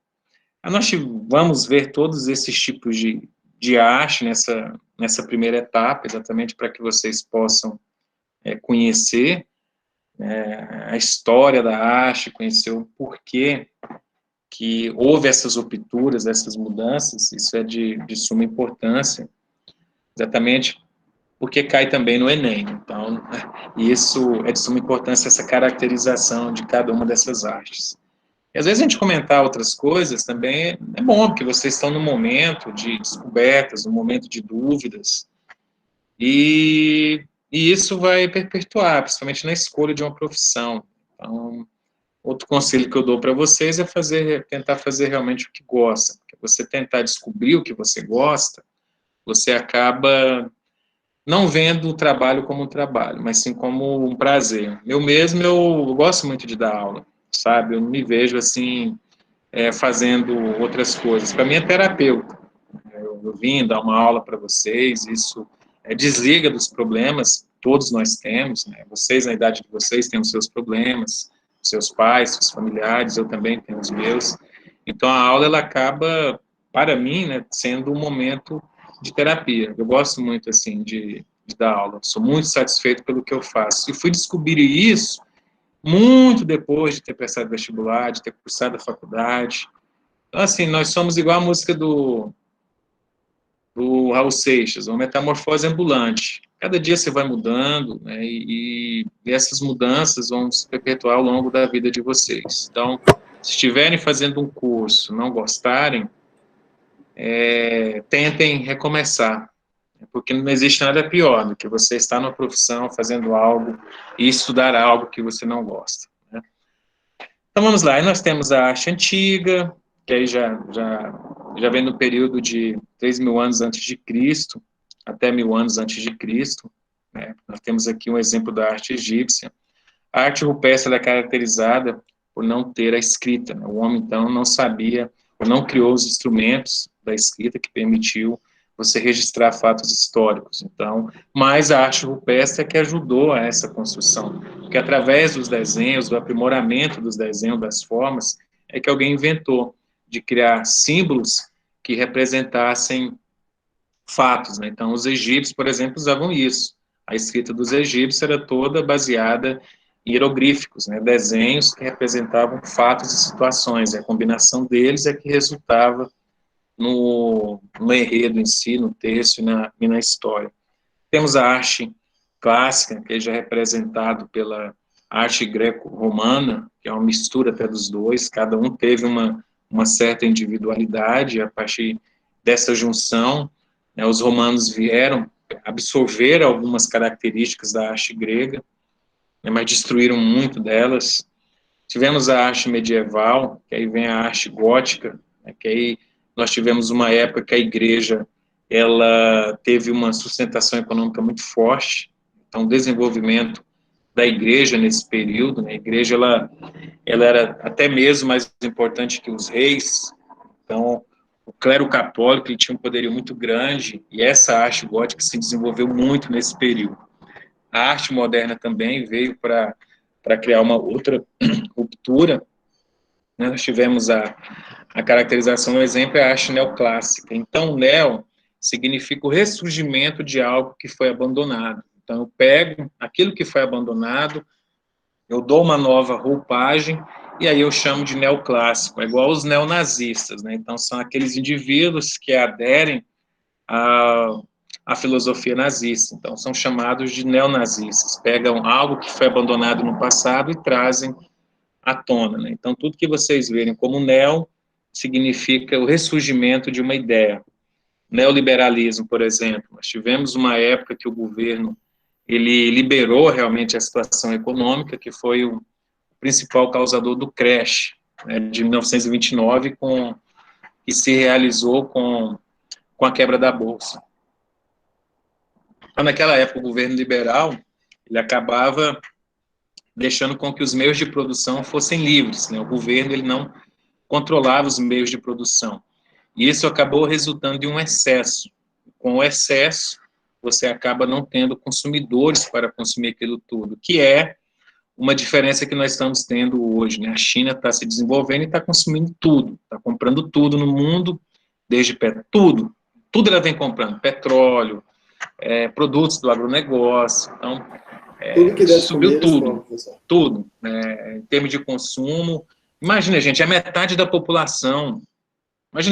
A: nós vamos ver todos esses tipos de arte nessa primeira etapa, exatamente para que vocês possam conhecer a história da arte, conhecer o porquê que houve essas rupturas, essas mudanças, isso é de suma importância, exatamente porque cai também no Enem. Então, isso é de suma importância, essa caracterização de cada uma dessas artes. E às vezes a gente comentar outras coisas também é bom, porque vocês estão num momento de descobertas, num momento de dúvidas, e isso vai perpetuar, principalmente na escolha de uma profissão. Então, outro conselho que eu dou para vocês é tentar fazer realmente o que gosta, porque você tentar descobrir o que você gosta, você acaba não vendo o trabalho como um trabalho, mas sim como um prazer. Eu gosto muito de dar aula, sabe? Eu não me vejo assim, fazendo outras coisas. Para mim é terapeuta. Eu vim dar uma aula para vocês, isso desliga dos problemas, todos nós temos, né? Vocês, na idade de vocês, têm os seus problemas, seus pais, seus familiares, eu também tenho os meus. Então, a aula, ela acaba, para mim, né, sendo um momento de terapia. Eu gosto muito, assim, de dar aula. Sou muito satisfeito pelo que eu faço. E fui descobrir isso muito depois de ter prestado vestibular, de ter cursado a faculdade. Então, assim, nós somos igual a música do Raul Seixas, uma metamorfose ambulante. Cada dia você vai mudando, né, e essas mudanças vão se perpetuar ao longo da vida de vocês. Então, se estiverem fazendo um curso, não gostarem, tentem recomeçar, porque não existe nada pior do que você estar numa profissão fazendo algo e estudar algo que você não gosta, né? Então vamos lá, aí nós temos a arte antiga, que aí já vem no período de 3.000 anos antes de Cristo, até 1.000 anos antes de Cristo, né? Nós temos aqui um exemplo da arte egípcia. A arte rupestre é caracterizada por não ter a escrita, né? O homem, então, não sabia, ou não criou os instrumentos da escrita que permitiu você registrar fatos históricos. Então, mas a arte rupestre é que ajudou a essa construção, porque através dos desenhos, do aprimoramento dos desenhos, das formas, é que alguém inventou de criar símbolos que representassem fatos, né? Então, os egípcios, por exemplo, usavam isso. A escrita dos egípcios era toda baseada em hieroglíficos, né? Desenhos que representavam fatos e situações. E a combinação deles é que resultava no enredo em si, no texto e na história. Temos a arte clássica, que já é representado pela arte greco-romana, que é uma mistura até dos dois, cada um teve uma certa individualidade, a partir dessa junção né, os romanos vieram absorver algumas características da arte grega, né, mas destruíram muito delas. Tivemos a arte medieval, que aí vem a arte gótica, né, que aí nós tivemos uma época que a igreja ela teve uma sustentação econômica muito forte, então o desenvolvimento da igreja nesse período, né, a igreja ela era até mesmo mais importante que os reis, então o clero católico ele tinha um poderio muito grande, e essa arte gótica se desenvolveu muito nesse período. A arte moderna também veio para criar uma outra ruptura, né? Nós tivemos a caracterização, um exemplo é a arte neoclássica. Então, neo significa o ressurgimento de algo que foi abandonado. Então, eu pego aquilo que foi abandonado, eu dou uma nova roupagem, e aí eu chamo de neoclássico, é igual os neonazistas, né? Então, são aqueles indivíduos que aderem à filosofia nazista, então são chamados de neonazistas, pegam algo que foi abandonado no passado e trazem à tona, né? Então, tudo que vocês verem como neo significa o ressurgimento de uma ideia. Neoliberalismo, por exemplo, nós tivemos uma época que o governo ele liberou realmente a situação econômica, que foi o principal causador do crash, né, de 1929, que se realizou com a quebra da Bolsa. Então, naquela época, o governo liberal ele acabava deixando com que os meios de produção fossem livres, né? O governo ele não controlava os meios de produção. E isso acabou resultando em um excesso. Com o excesso, você acaba não tendo consumidores para consumir aquilo tudo, que é uma diferença que nós estamos tendo hoje, né? A China está se desenvolvendo e está consumindo tudo, está comprando tudo no mundo, desde tudo ela vem comprando, petróleo, produtos do agronegócio, então,
E: Tudo que deve
A: subiu
E: comer,
A: tudo, em termos de consumo. Imagina, gente, a metade da população,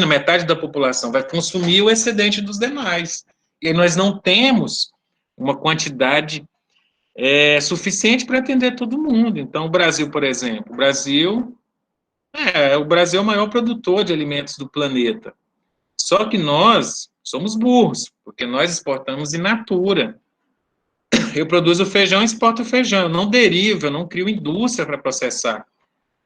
A: metade da população vai consumir o excedente dos demais, e aí nós não temos uma quantidade suficiente para atender todo mundo. Então, o Brasil, por exemplo, o Brasil é o maior produtor de alimentos do planeta, só que nós somos burros, porque nós exportamos in natura. Eu produzo feijão e exporto feijão, eu não derivo, eu não crio indústria para processar.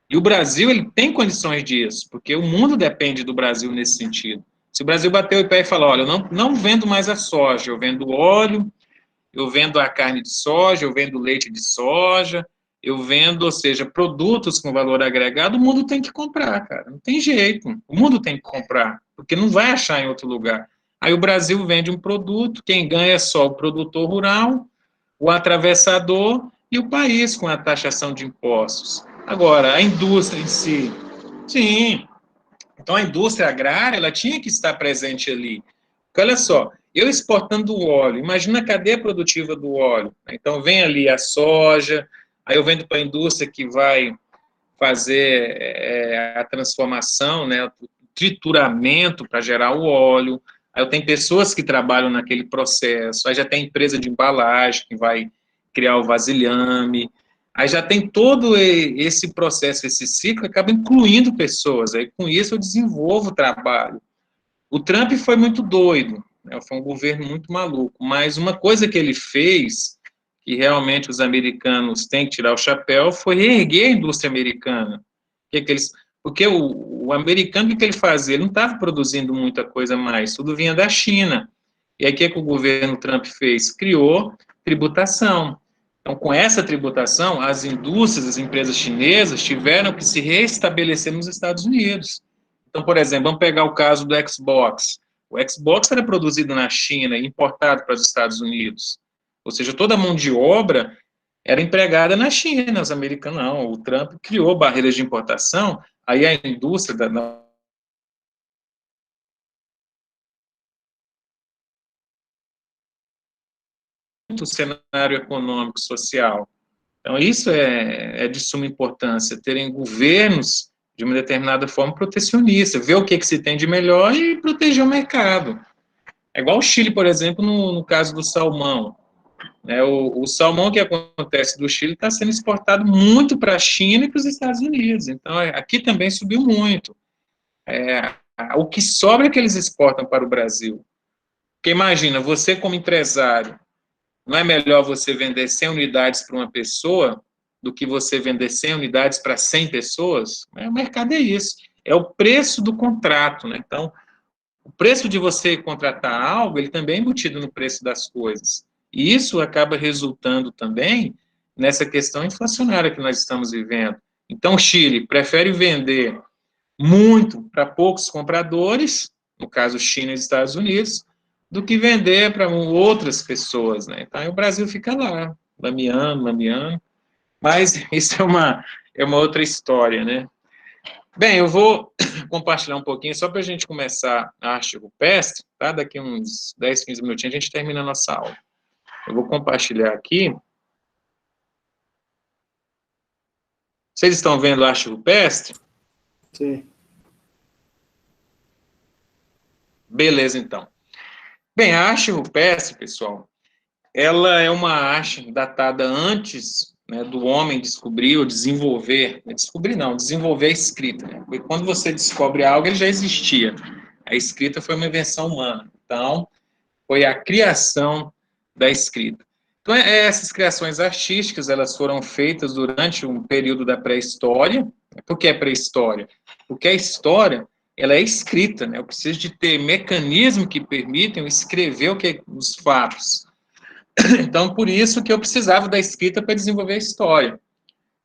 A: E o Brasil, ele tem condições disso, porque o mundo depende do Brasil nesse sentido. Se o Brasil bater o pé e falar, olha, eu não vendo mais a soja, eu vendo óleo, eu vendo a carne de soja, eu vendo leite de soja, eu vendo, ou seja, produtos com valor agregado, o mundo tem que comprar, cara, não tem jeito, o mundo tem que comprar, porque não vai achar em outro lugar. Aí o Brasil vende um produto, quem ganha é só o produtor rural, o atravessador e o país com a taxação de impostos. Agora, a indústria em si, sim, então a indústria agrária, ela tinha que estar presente ali. Porque, olha só, eu exportando o óleo, imagina a cadeia produtiva do óleo. Então, vem ali a soja, aí eu vendo para a indústria que vai fazer a transformação, né, o trituramento para gerar o óleo, aí eu tenho pessoas que trabalham naquele processo, aí já tem empresa de embalagem que vai criar o vasilhame, aí já tem todo esse processo, esse ciclo, acaba incluindo pessoas, aí com isso eu desenvolvo o trabalho. O Trump foi muito doido, né, foi um governo muito maluco, mas uma coisa que ele fez, que realmente os americanos têm que tirar o chapéu, foi reerguer a indústria americana. Porque o americano, o que ele fazia? Ele não estava produzindo muita coisa mais, tudo vinha da China. E aí o que o governo Trump fez? Criou tributação. Então, com essa tributação, as indústrias, as empresas chinesas tiveram que se reestabelecer nos Estados Unidos. Então, por exemplo, vamos pegar o caso do Xbox. O Xbox era produzido na China e importado para os Estados Unidos. Ou seja, toda a mão de obra era empregada na China, os americanos não. O Trump criou barreiras de importação, aí a indústria do cenário econômico, social. Então, isso é de suma importância, terem governos de uma determinada forma protecionista, ver o que se tem de melhor e proteger o mercado. É igual o Chile, por exemplo, no caso do salmão. O salmão que acontece do Chile está sendo exportado muito para a China e para os Estados Unidos. Então, aqui também subiu muito. O que sobra é que eles exportam para o Brasil. Porque imagina, você como empresário, não é melhor você vender 100 unidades para uma pessoa do que você vender 100 unidades para 100 pessoas? O mercado é isso. É o preço do contrato, né? Então, o preço de você contratar algo, ele também é embutido no preço das coisas. E isso acaba resultando também nessa questão inflacionária que nós estamos vivendo. Então, o Chile prefere vender muito para poucos compradores, no caso China e Estados Unidos, do que vender para outras pessoas, né? Então, o Brasil fica lá, lameando, mas isso é uma outra história, né? Bem, eu vou compartilhar um pouquinho, só para a gente começar a arte rupestre, tá? Daqui uns 10, 15 minutinhos a gente termina a nossa aula. Eu vou compartilhar aqui. Vocês estão vendo a arte rupestre?
E: Sim.
A: Beleza, então. Bem, a arte rupestre, pessoal, ela é uma arte datada antes, né, do homem descobrir ou desenvolver, desenvolver a escrita, né? Porque quando você descobre algo, ele já existia. A escrita foi uma invenção humana. Então, foi a criação da escrita. Então, essas criações artísticas, elas foram feitas durante um período da pré-história. Por que é pré-história? Porque a história, ela é escrita, né? Eu preciso de ter mecanismos que permitam escrever os fatos. Então, por isso que eu precisava da escrita para desenvolver a história.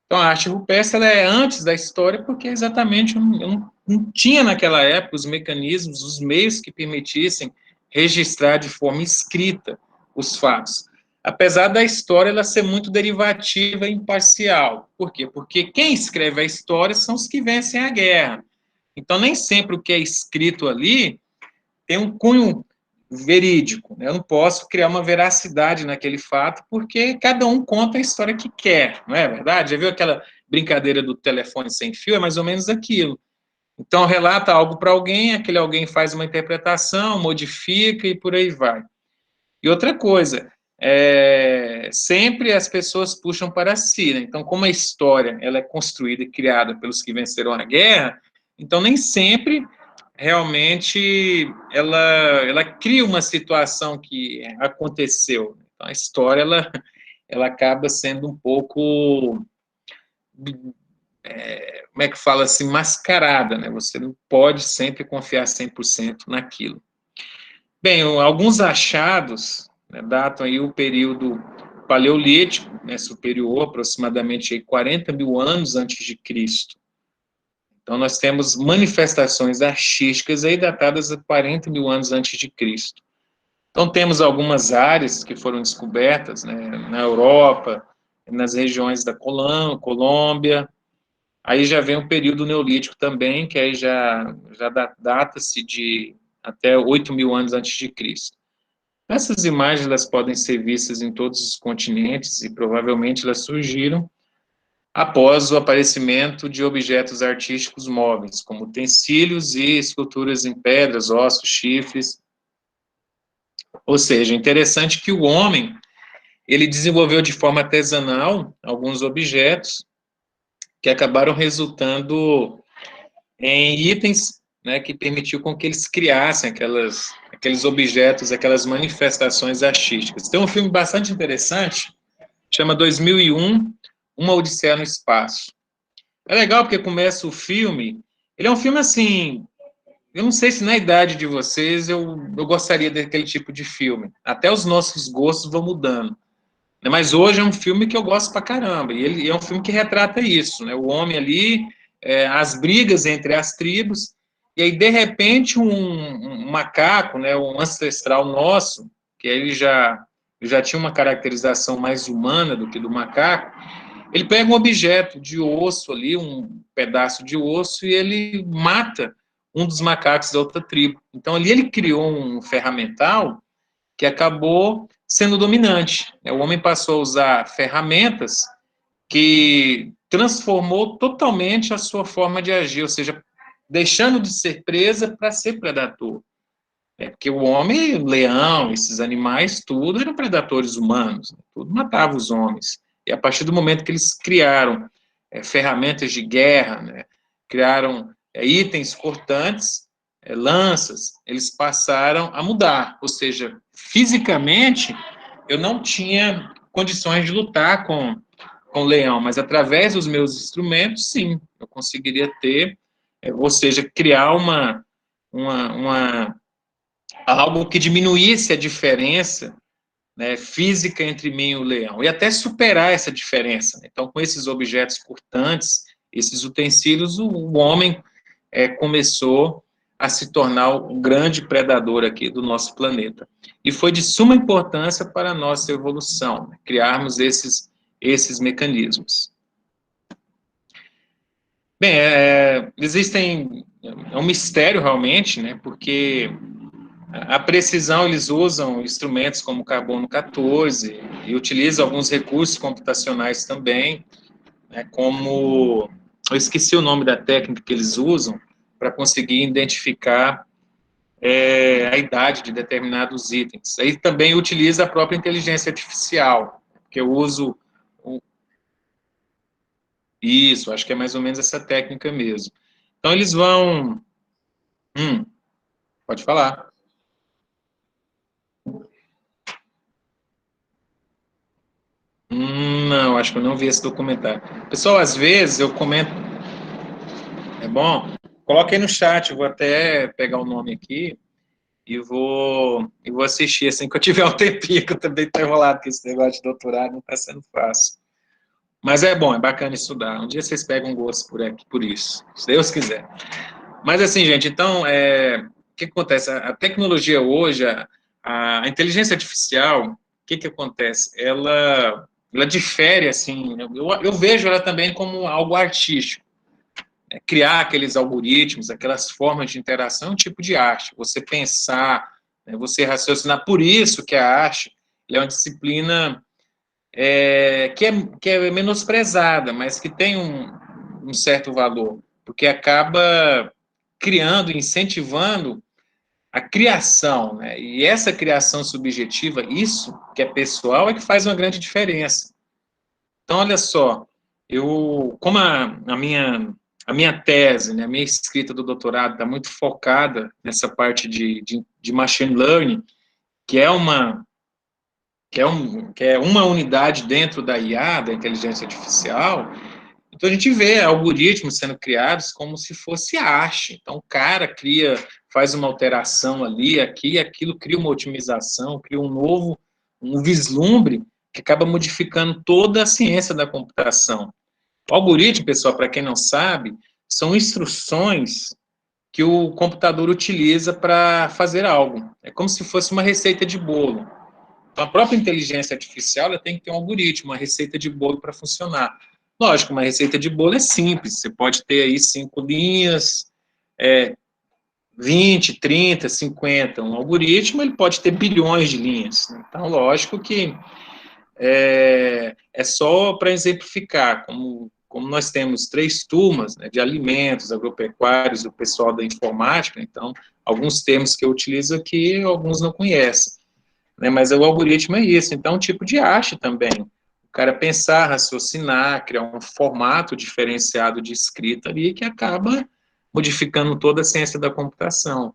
A: Então, a arte rupestre, ela é antes da história, porque exatamente eu não tinha naquela época os mecanismos, os meios que permitissem registrar de forma escrita os fatos. Apesar da história ela ser muito derivativa e imparcial. Por quê? Porque quem escreve a história são os que vencem a guerra. Então, nem sempre o que é escrito ali tem um cunho verídico, né? Eu não posso criar uma veracidade naquele fato, porque cada um conta a história que quer, não é verdade? Já viu aquela brincadeira do telefone sem fio? É mais ou menos aquilo. Então, relata algo para alguém, aquele alguém faz uma interpretação, modifica e por aí vai. E outra coisa, sempre as pessoas puxam para si, né? Então, como a história ela é construída e criada pelos que venceram a guerra, então nem sempre realmente ela cria uma situação que aconteceu. Então, a história ela acaba sendo um pouco, como é que fala assim, mascarada, né? Você não pode sempre confiar 100% naquilo. Bem, alguns achados, né, datam aí o período paleolítico, né, superior, aproximadamente aí 40 mil anos antes de Cristo. Então, nós temos manifestações artísticas aí datadas a 40 mil anos antes de Cristo. Então, temos algumas áreas que foram descobertas, né, na Europa, nas regiões da Colômbia. Aí já vem o período neolítico também, que aí já data-se de até 8 mil anos antes de Cristo. Essas imagens elas podem ser vistas em todos os continentes e provavelmente elas surgiram após o aparecimento de objetos artísticos móveis, como utensílios e esculturas em pedras, ossos, chifres. Ou seja, é interessante que o homem, ele desenvolveu de forma artesanal alguns objetos que acabaram resultando em itens, né, que permitiu com que eles criassem aqueles objetos, aquelas manifestações artísticas. Tem um filme bastante interessante, chama 2001, Uma Odisseia no Espaço. É legal porque começa o filme, ele é um filme assim, eu não sei se na idade de vocês eu gostaria daquele tipo de filme. Até os nossos gostos vão mudando. Mas hoje é um filme que eu gosto pra caramba, e ele é um filme que retrata isso, né? O homem ali, as brigas entre as tribos, e aí, de repente, um macaco, né, um ancestral nosso, que ele já tinha uma caracterização mais humana do que do macaco, ele pega um objeto de osso ali, um pedaço de osso, e ele mata um dos macacos da outra tribo. Então, ali ele criou um ferramental que acabou sendo dominante. O homem passou a usar ferramentas que transformou totalmente a sua forma de agir, ou seja, deixando de ser presa para ser predador. Porque o homem, o leão, esses animais, tudo eram predadores humanos, tudo matava os homens. E a partir do momento que eles criaram ferramentas de guerra, né, criaram itens cortantes, lanças, eles passaram a mudar, ou seja, fisicamente, eu não tinha condições de lutar com o leão, mas através dos meus instrumentos, sim, eu conseguiria ter, ou seja, criar algo que diminuísse a diferença, né, física entre mim e o leão, e até superar essa diferença. Então, com esses objetos cortantes, esses utensílios, o homem começou a se tornar o grande predador aqui do nosso planeta. E foi de suma importância para a nossa evolução, né, criarmos esses mecanismos. Bem, existem, é um mistério realmente, né, porque a precisão, eles usam instrumentos como carbono 14 e utilizam alguns recursos computacionais também, né, como, eu esqueci o nome da técnica que eles usam para conseguir identificar a idade de determinados itens. Aí também utiliza a própria inteligência artificial, que eu uso isso, acho que é mais ou menos essa técnica mesmo. Então, eles vão... pode falar. Não, acho que eu não vi esse documentário. Pessoal, às vezes eu comento... É bom? Coloque aí no chat, eu vou até pegar o nome aqui e vou assistir assim que eu tiver um tempinho, que eu também estou enrolado com esse negócio de doutorado, não está sendo fácil. Mas é bom, é bacana estudar. Um dia vocês pegam um gosto por isso, se Deus quiser. Mas assim, gente, então, o que acontece? A tecnologia hoje, a inteligência artificial, o que acontece? Ela difere, assim, eu vejo ela também como algo artístico. Criar aqueles algoritmos, aquelas formas de interação, é um tipo de arte. Você pensar, né, você raciocinar. Por isso que a arte é uma disciplina que é menosprezada, mas que tem um certo valor, porque acaba criando, incentivando a criação, né? E essa criação subjetiva, isso que é pessoal, é que faz uma grande diferença. Então, olha só, como a minha tese, né, a minha escrita do doutorado está muito focada nessa parte de machine learning, que é uma unidade dentro da IA, da inteligência artificial. Então, a gente vê algoritmos sendo criados como se fosse arte. Então, o cara faz uma alteração ali, aqui, aquilo, cria uma otimização, cria um vislumbre que acaba modificando toda a ciência da computação. O algoritmo, pessoal, para quem não sabe, são instruções que o computador utiliza para fazer algo. É como se fosse uma receita de bolo. Então, a própria inteligência artificial ela tem que ter um algoritmo, uma receita de bolo para funcionar. Lógico, uma receita de bolo é simples, você pode ter aí 5 linhas, 20, 30, 50. Um algoritmo ele pode ter bilhões de linhas. Então, lógico que é só para exemplificar, como nós temos 3 turmas, né, de alimentos, agropecuários, o pessoal da informática, então, alguns termos que eu utilizo aqui, alguns não conhecem. Né, mas o algoritmo é isso, então é um tipo de arte também. O cara pensar, raciocinar, criar um formato diferenciado de escrita ali que acaba modificando toda a ciência da computação.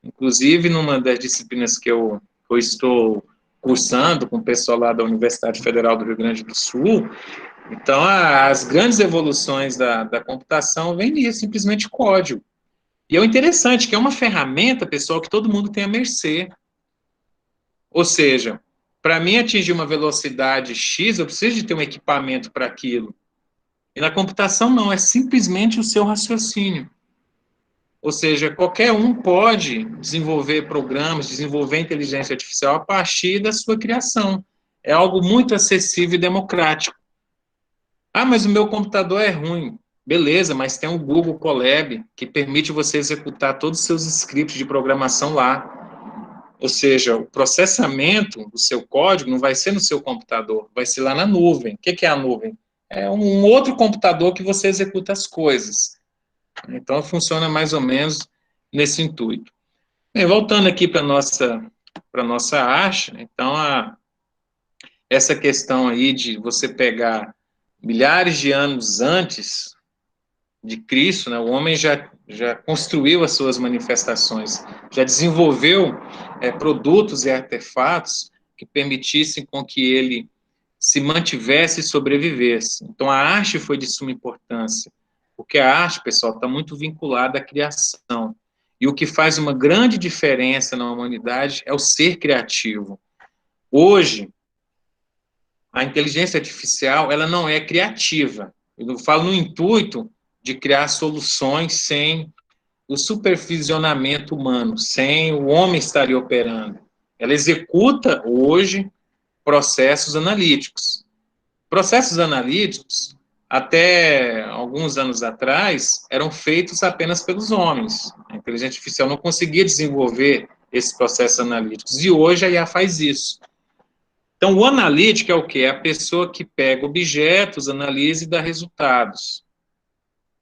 A: Inclusive, numa das disciplinas que eu estou cursando com o pessoal lá da Universidade Federal do Rio Grande do Sul, então as grandes evoluções da computação vêm nisso, simplesmente código. E é o interessante que é uma ferramenta, pessoal, que todo mundo tem à mercê. Ou seja, para mim atingir uma velocidade X, eu preciso de ter um equipamento para aquilo. E na computação não, é simplesmente o seu raciocínio. Ou seja, qualquer um pode desenvolver programas, desenvolver inteligência artificial a partir da sua criação. É algo muito acessível e democrático. Ah, mas o meu computador é ruim. Beleza, mas tem o Google Colab, que permite você executar todos os seus scripts de programação lá. Ou seja, o processamento do seu código não vai ser no seu computador, vai ser lá na nuvem. O que é a nuvem? É um outro computador que você executa as coisas. Então, funciona mais ou menos nesse intuito. Bem, voltando aqui para a nossa arte, então, essa questão aí de você pegar milhares de anos antes de Cristo, né, o homem já já construiu as suas manifestações, já desenvolveu produtos e artefatos que permitissem com que ele se mantivesse e sobrevivesse. Então, a arte foi de suma importância, porque a arte, pessoal, está muito vinculada à criação. E o que faz uma grande diferença na humanidade é o ser criativo. Hoje, a inteligência artificial, ela não é criativa. Eu falo no intuito de criar soluções sem o supervisionamento humano, sem o homem estar operando. Ela executa, hoje, processos analíticos. Processos analíticos, até alguns anos atrás, eram feitos apenas pelos homens. A inteligência artificial não conseguia desenvolver esses processos analíticos. E hoje a IA faz isso. Então, o analítico é o quê? É a pessoa que pega objetos, analisa e dá resultados.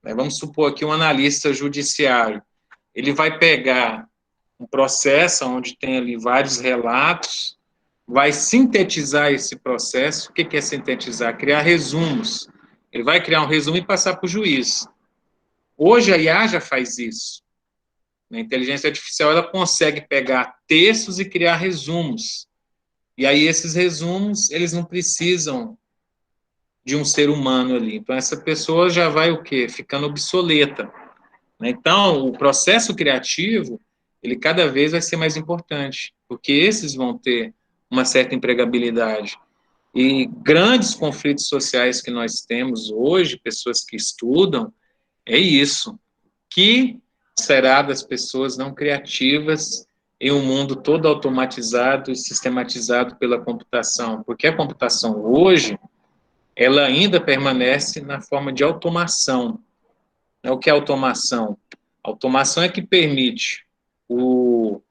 A: Vamos supor aqui um analista judiciário. Ele vai pegar um processo onde tem ali vários relatos, vai sintetizar esse processo. O que é sintetizar? Criar resumos. Ele vai criar um resumo e passar para o juiz. Hoje a IA já faz isso. A inteligência artificial ela consegue pegar textos e criar resumos. E aí esses resumos, eles não precisam de um ser humano ali. Então essa pessoa já vai o quê? Ficando obsoleta. Então o processo criativo, ele cada vez vai ser mais importante, porque esses vão ter uma certa empregabilidade. E grandes conflitos sociais que nós temos hoje, pessoas que estudam, é isso. Que será das pessoas não criativas em um mundo todo automatizado e sistematizado pela computação? Porque a computação hoje, ela ainda permanece na forma de automação. O que é automação? Automação é que permite o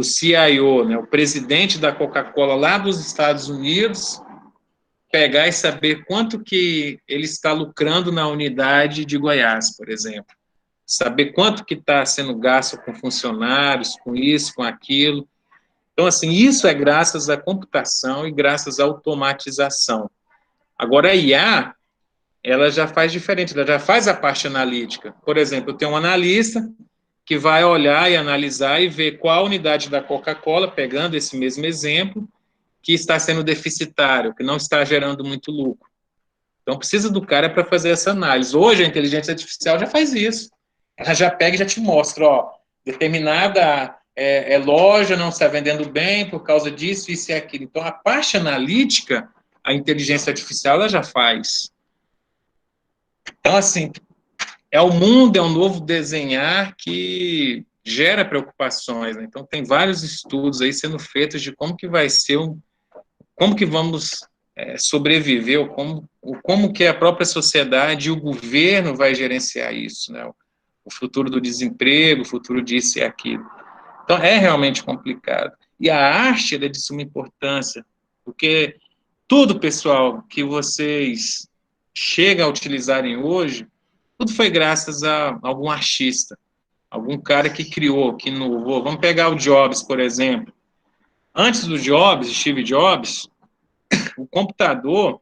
A: CIO, o presidente da Coca-Cola lá dos Estados Unidos, pegar e saber quanto que ele está lucrando na unidade de Goiás, por exemplo. Saber quanto que está sendo gasto com funcionários, com isso, com aquilo. Então, assim, isso é graças à computação e graças à automatização. Agora, a IA, ela já faz diferente, ela já faz a parte analítica. Por exemplo, eu tenho um analista que vai olhar e analisar e ver qual unidade da Coca-Cola, pegando esse mesmo exemplo, que está sendo deficitário, que não está gerando muito lucro. Então, precisa do cara para fazer essa análise. Hoje, a inteligência artificial já faz isso. Ela já pega e já te mostra, ó, determinada loja não está vendendo bem por causa disso, isso e aquilo. Então, a parte analítica, a inteligência artificial, ela já faz. Então, assim, o mundo, é um novo desenhar que gera preocupações, né? Então, tem vários estudos aí sendo feitos de como que vai ser, como que vamos sobreviver, ou como que a própria sociedade e o governo vai gerenciar isso, né? O futuro do desemprego, o futuro disso e aquilo. Então, é realmente complicado. E a arte é de suma importância, porque tudo, pessoal, que vocês chegam a utilizarem hoje, tudo foi graças a algum artista, algum cara que criou, que inovou. Vamos pegar o Jobs, por exemplo. Antes do Jobs, Steve Jobs, o computador,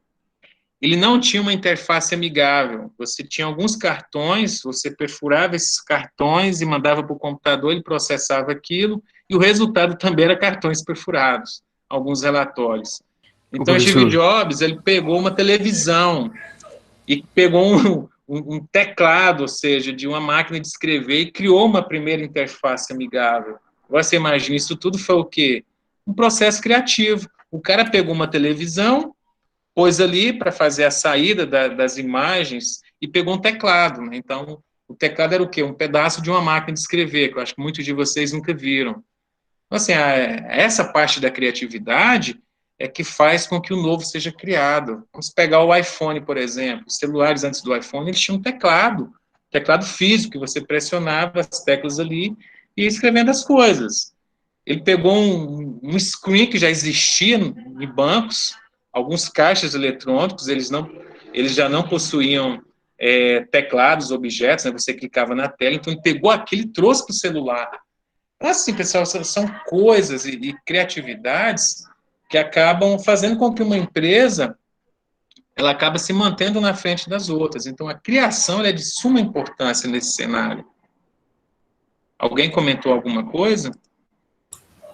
A: ele não tinha uma interface amigável. Você tinha alguns cartões, você perfurava esses cartões e mandava para o computador, ele processava aquilo, e o resultado também era cartões perfurados, alguns relatórios. Então, Steve Jobs, ele pegou uma televisão e pegou um teclado, ou seja, de uma máquina de escrever, e criou uma primeira interface amigável. Agora, você imagina, isso tudo foi o quê? Um processo criativo. O cara pegou uma televisão, pôs ali para fazer a saída das imagens e pegou um teclado, né? Então, o teclado era o quê? Um pedaço de uma máquina de escrever, que eu acho que muitos de vocês nunca viram. Então, assim, essa parte da criatividade é que faz com que o novo seja criado. Vamos pegar o iPhone, por exemplo. Os celulares antes do iPhone, eles tinham um teclado físico, que você pressionava as teclas ali e ia escrevendo as coisas. Ele pegou um screen que já existia em bancos, alguns caixas eletrônicos, eles já não possuíam teclados, objetos, né? Você clicava na tela, então ele pegou aquilo e trouxe para o celular. Então, assim, pessoal, são coisas e criatividades que acabam fazendo com que uma empresa ela acaba se mantendo na frente das outras. Então, a criação é de suma importância nesse cenário. Alguém comentou alguma coisa?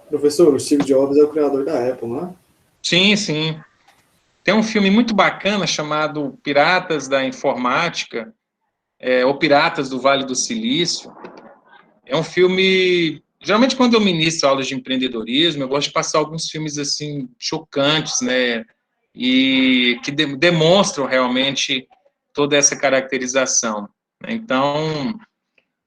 E: Professor, o Steve Jobs é o criador da Apple, não é?
A: Sim, sim. Tem um filme muito bacana chamado Piratas da Informática, ou Piratas do Vale do Silício. É um filme... Geralmente, quando eu ministro aulas de empreendedorismo, eu gosto de passar alguns filmes, assim, chocantes, né? E que demonstram realmente toda essa caracterização. Então,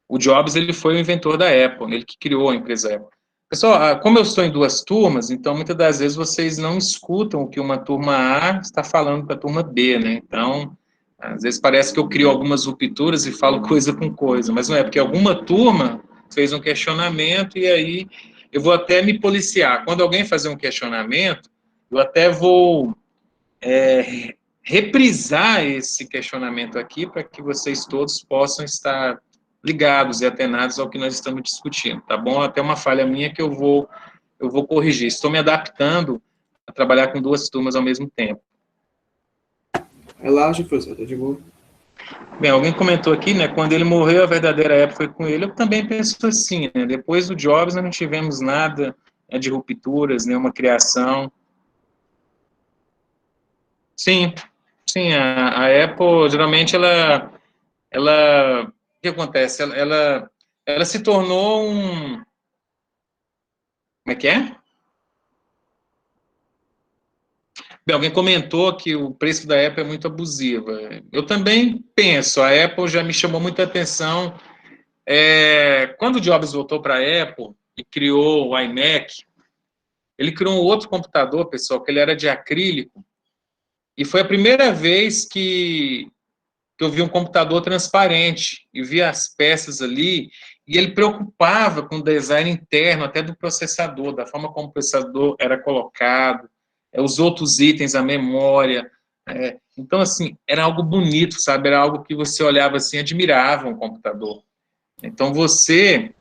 A: o Jobs, ele foi o inventor da Apple, ele que criou a empresa Apple. Pessoal, como eu estou em duas turmas, então muitas das vezes vocês não escutam o que uma turma A está falando para a turma B, né? Então, às vezes parece que eu crio algumas rupturas e falo coisa com coisa, mas não é, porque alguma turma fez um questionamento e aí eu vou até me policiar. Quando alguém fazer um questionamento, eu até vou reprisar esse questionamento aqui para que vocês todos possam estar ligados e atenados ao que nós estamos discutindo, tá bom? Até uma falha minha que eu vou corrigir. Estou me adaptando a trabalhar com duas turmas ao mesmo tempo.
E: Relaxa, professor, tá de boa.
A: Bem, alguém comentou aqui, né, quando ele morreu, a verdadeira época foi com ele. Eu também penso assim, né, depois do Jobs nós não tivemos nada de rupturas, nenhuma criação. Sim, sim, a Apple, geralmente, o que acontece? Ela se tornou como é que é? Bem, alguém comentou que o preço da Apple é muito abusivo. Eu também penso, a Apple já me chamou muita atenção. Quando o Jobs voltou para a Apple e criou o iMac, ele criou um outro computador, pessoal, que ele era de acrílico, e foi a primeira vez que eu vi um computador transparente, e vi as peças ali, e ele preocupava com o design interno, até do processador, da forma como o processador era colocado, os outros itens, a memória. Então, assim, era algo bonito, sabe? Era algo que você olhava assim, admirava um computador. Então, você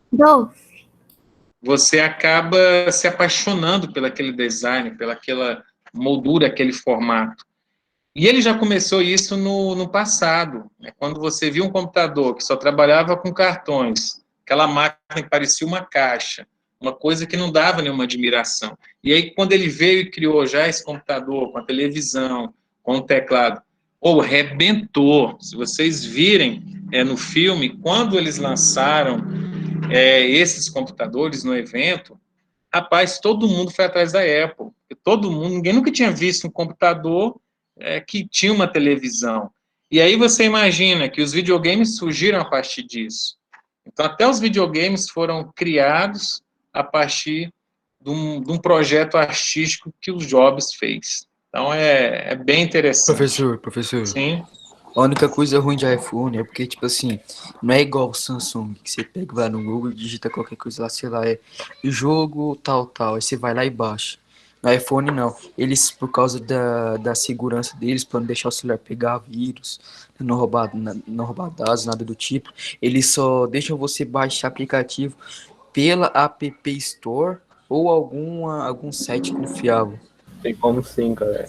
A: acaba se apaixonando pelo aquele design, pelaquela moldura, aquele formato. E ele já começou isso no passado, né? Quando você viu um computador que só trabalhava com cartões, aquela máquina que parecia uma caixa, uma coisa que não dava nenhuma admiração. E aí, quando ele veio e criou já esse computador, com a televisão, com o teclado, rebentou. Se vocês virem no filme, quando eles lançaram esses computadores no evento, rapaz, todo mundo foi atrás da Apple. Todo mundo, ninguém nunca tinha visto um computador que tinha uma televisão. E aí você imagina que os videogames surgiram a partir disso. Então, até os videogames foram criados a partir de um projeto artístico que o Jobs fez. Então, é bem interessante.
I: Professor.
A: Sim.
I: A única coisa ruim de iPhone é porque, tipo assim, não é igual o Samsung, que você pega, vai no Google e digita qualquer coisa lá, sei lá, jogo tal, aí você vai lá e baixa. No iPhone, não. Eles, por causa da segurança deles, para não deixar o celular pegar vírus, não roubar dados, nada do tipo, eles só deixam você baixar aplicativo pela App Store ou algum site confiável.
B: Tem como sim, cara.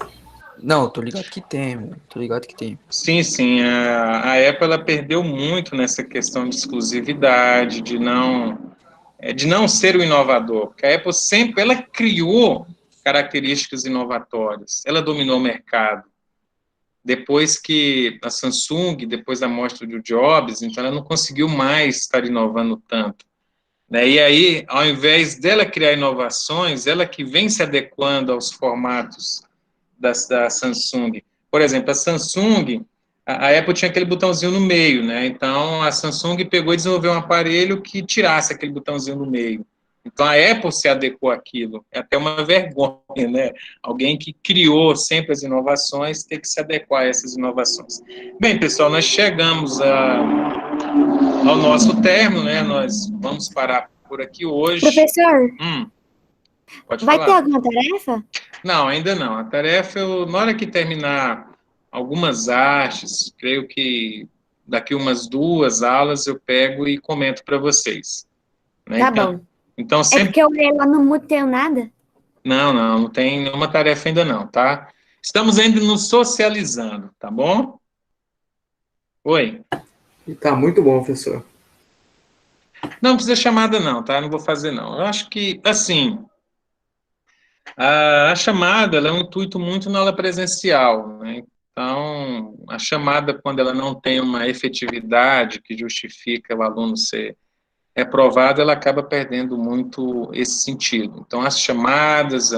I: Não, tô ligado que tem.
A: Sim. A Apple ela perdeu muito nessa questão de exclusividade, de não ser o inovador. Porque a Apple sempre ela criou características inovatórias. Ela dominou o mercado. Depois que a Samsung, depois da morte do Jobs, então ela não conseguiu mais estar inovando tanto. Né? E aí, ao invés dela criar inovações, ela que vem se adequando aos formatos da Samsung. Por exemplo, a Samsung, a Apple tinha aquele botãozinho no meio, né? Então, a Samsung pegou e desenvolveu um aparelho que tirasse aquele botãozinho no meio. Então, a Apple se adequou àquilo. É até uma vergonha, né? Alguém que criou sempre as inovações ter que se adequar a essas inovações. Bem, pessoal, nós chegamos ao nosso término, né? Nós vamos parar por aqui hoje.
D: Professor,
A: pode
D: vai
A: falar.
D: ter alguma tarefa?
A: Não, ainda não. A tarefa, na hora que terminar algumas artes, creio que daqui umas 2 aulas eu pego e comento para vocês. Né?
D: Tá bom.
A: Então, sempre...
D: É porque eu olhei lá no Moodle, tenho nada?
A: Não tem nenhuma tarefa ainda não, tá? Estamos ainda nos socializando, tá bom? Oi.
E: Tá muito bom, professor.
A: Não precisa chamada não, tá? Não vou fazer não. Eu acho que, assim, a chamada, ela é um intuito muito na aula presencial, né? Então, a chamada, quando ela não tem uma efetividade que justifica o aluno ser reprovado, ela acaba perdendo muito esse sentido. Então, as chamadas,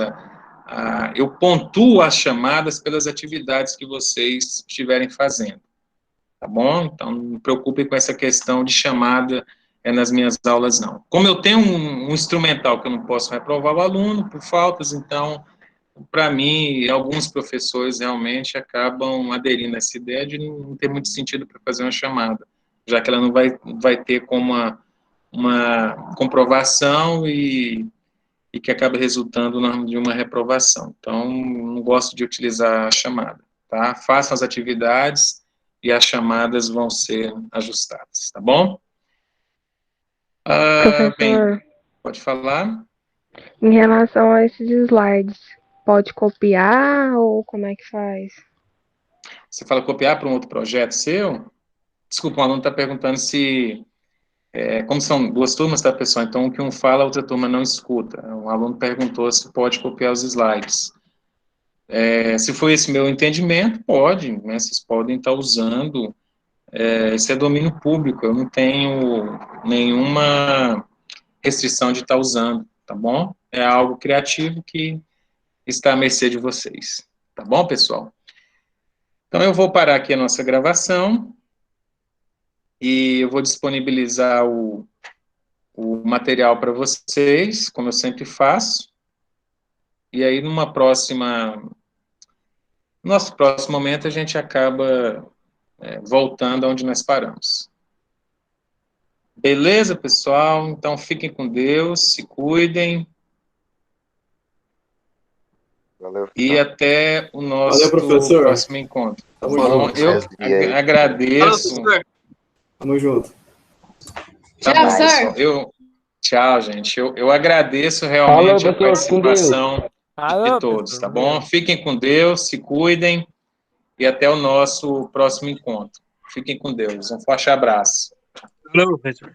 A: eu pontuo as chamadas pelas atividades que vocês estiverem fazendo, tá bom? Então, não me preocupe com essa questão de chamada nas minhas aulas, não. Como eu tenho um instrumental que eu não posso reprovar o aluno por faltas, então, para mim, alguns professores realmente acabam aderindo a essa ideia de não ter muito sentido para fazer uma chamada, já que ela não vai ter como uma comprovação e que acaba resultando de uma reprovação. Então, não gosto de utilizar a chamada, tá? Façam as atividades e as chamadas vão ser ajustadas, tá bom?
J: Professor,
A: Bem, pode falar?
J: em relação a esses slides, pode copiar ou como é que faz?
A: Você fala copiar para um outro projeto seu? Desculpa, o aluno está perguntando se... como são duas turmas, tá, pessoal? Então, o que um fala, a outra turma não escuta. Um aluno perguntou se pode copiar os slides. Se for esse meu entendimento, pode, né? Vocês podem estar usando. Esse é domínio público, eu não tenho nenhuma restrição de estar usando, tá bom? É algo criativo que está à mercê de vocês. Tá bom, pessoal? Então, eu vou parar aqui a nossa gravação e eu vou disponibilizar o material para vocês, como eu sempre faço. E aí, nosso próximo momento, a gente acaba voltando aonde nós paramos. Beleza, pessoal? Então, fiquem com Deus, se cuidem.
K: Valeu.
A: E até o nosso próximo encontro. Tá bom? Eu agradeço.
E: Tamo junto.
A: Tá
G: Tchau,
A: bom,
G: sir.
A: pessoal. Tchau, gente. Eu agradeço realmente a participação de todos, tá bom? Fiquem com Deus, se cuidem e até o nosso próximo encontro. Fiquem com Deus. Um forte abraço.
F: Falou, professor.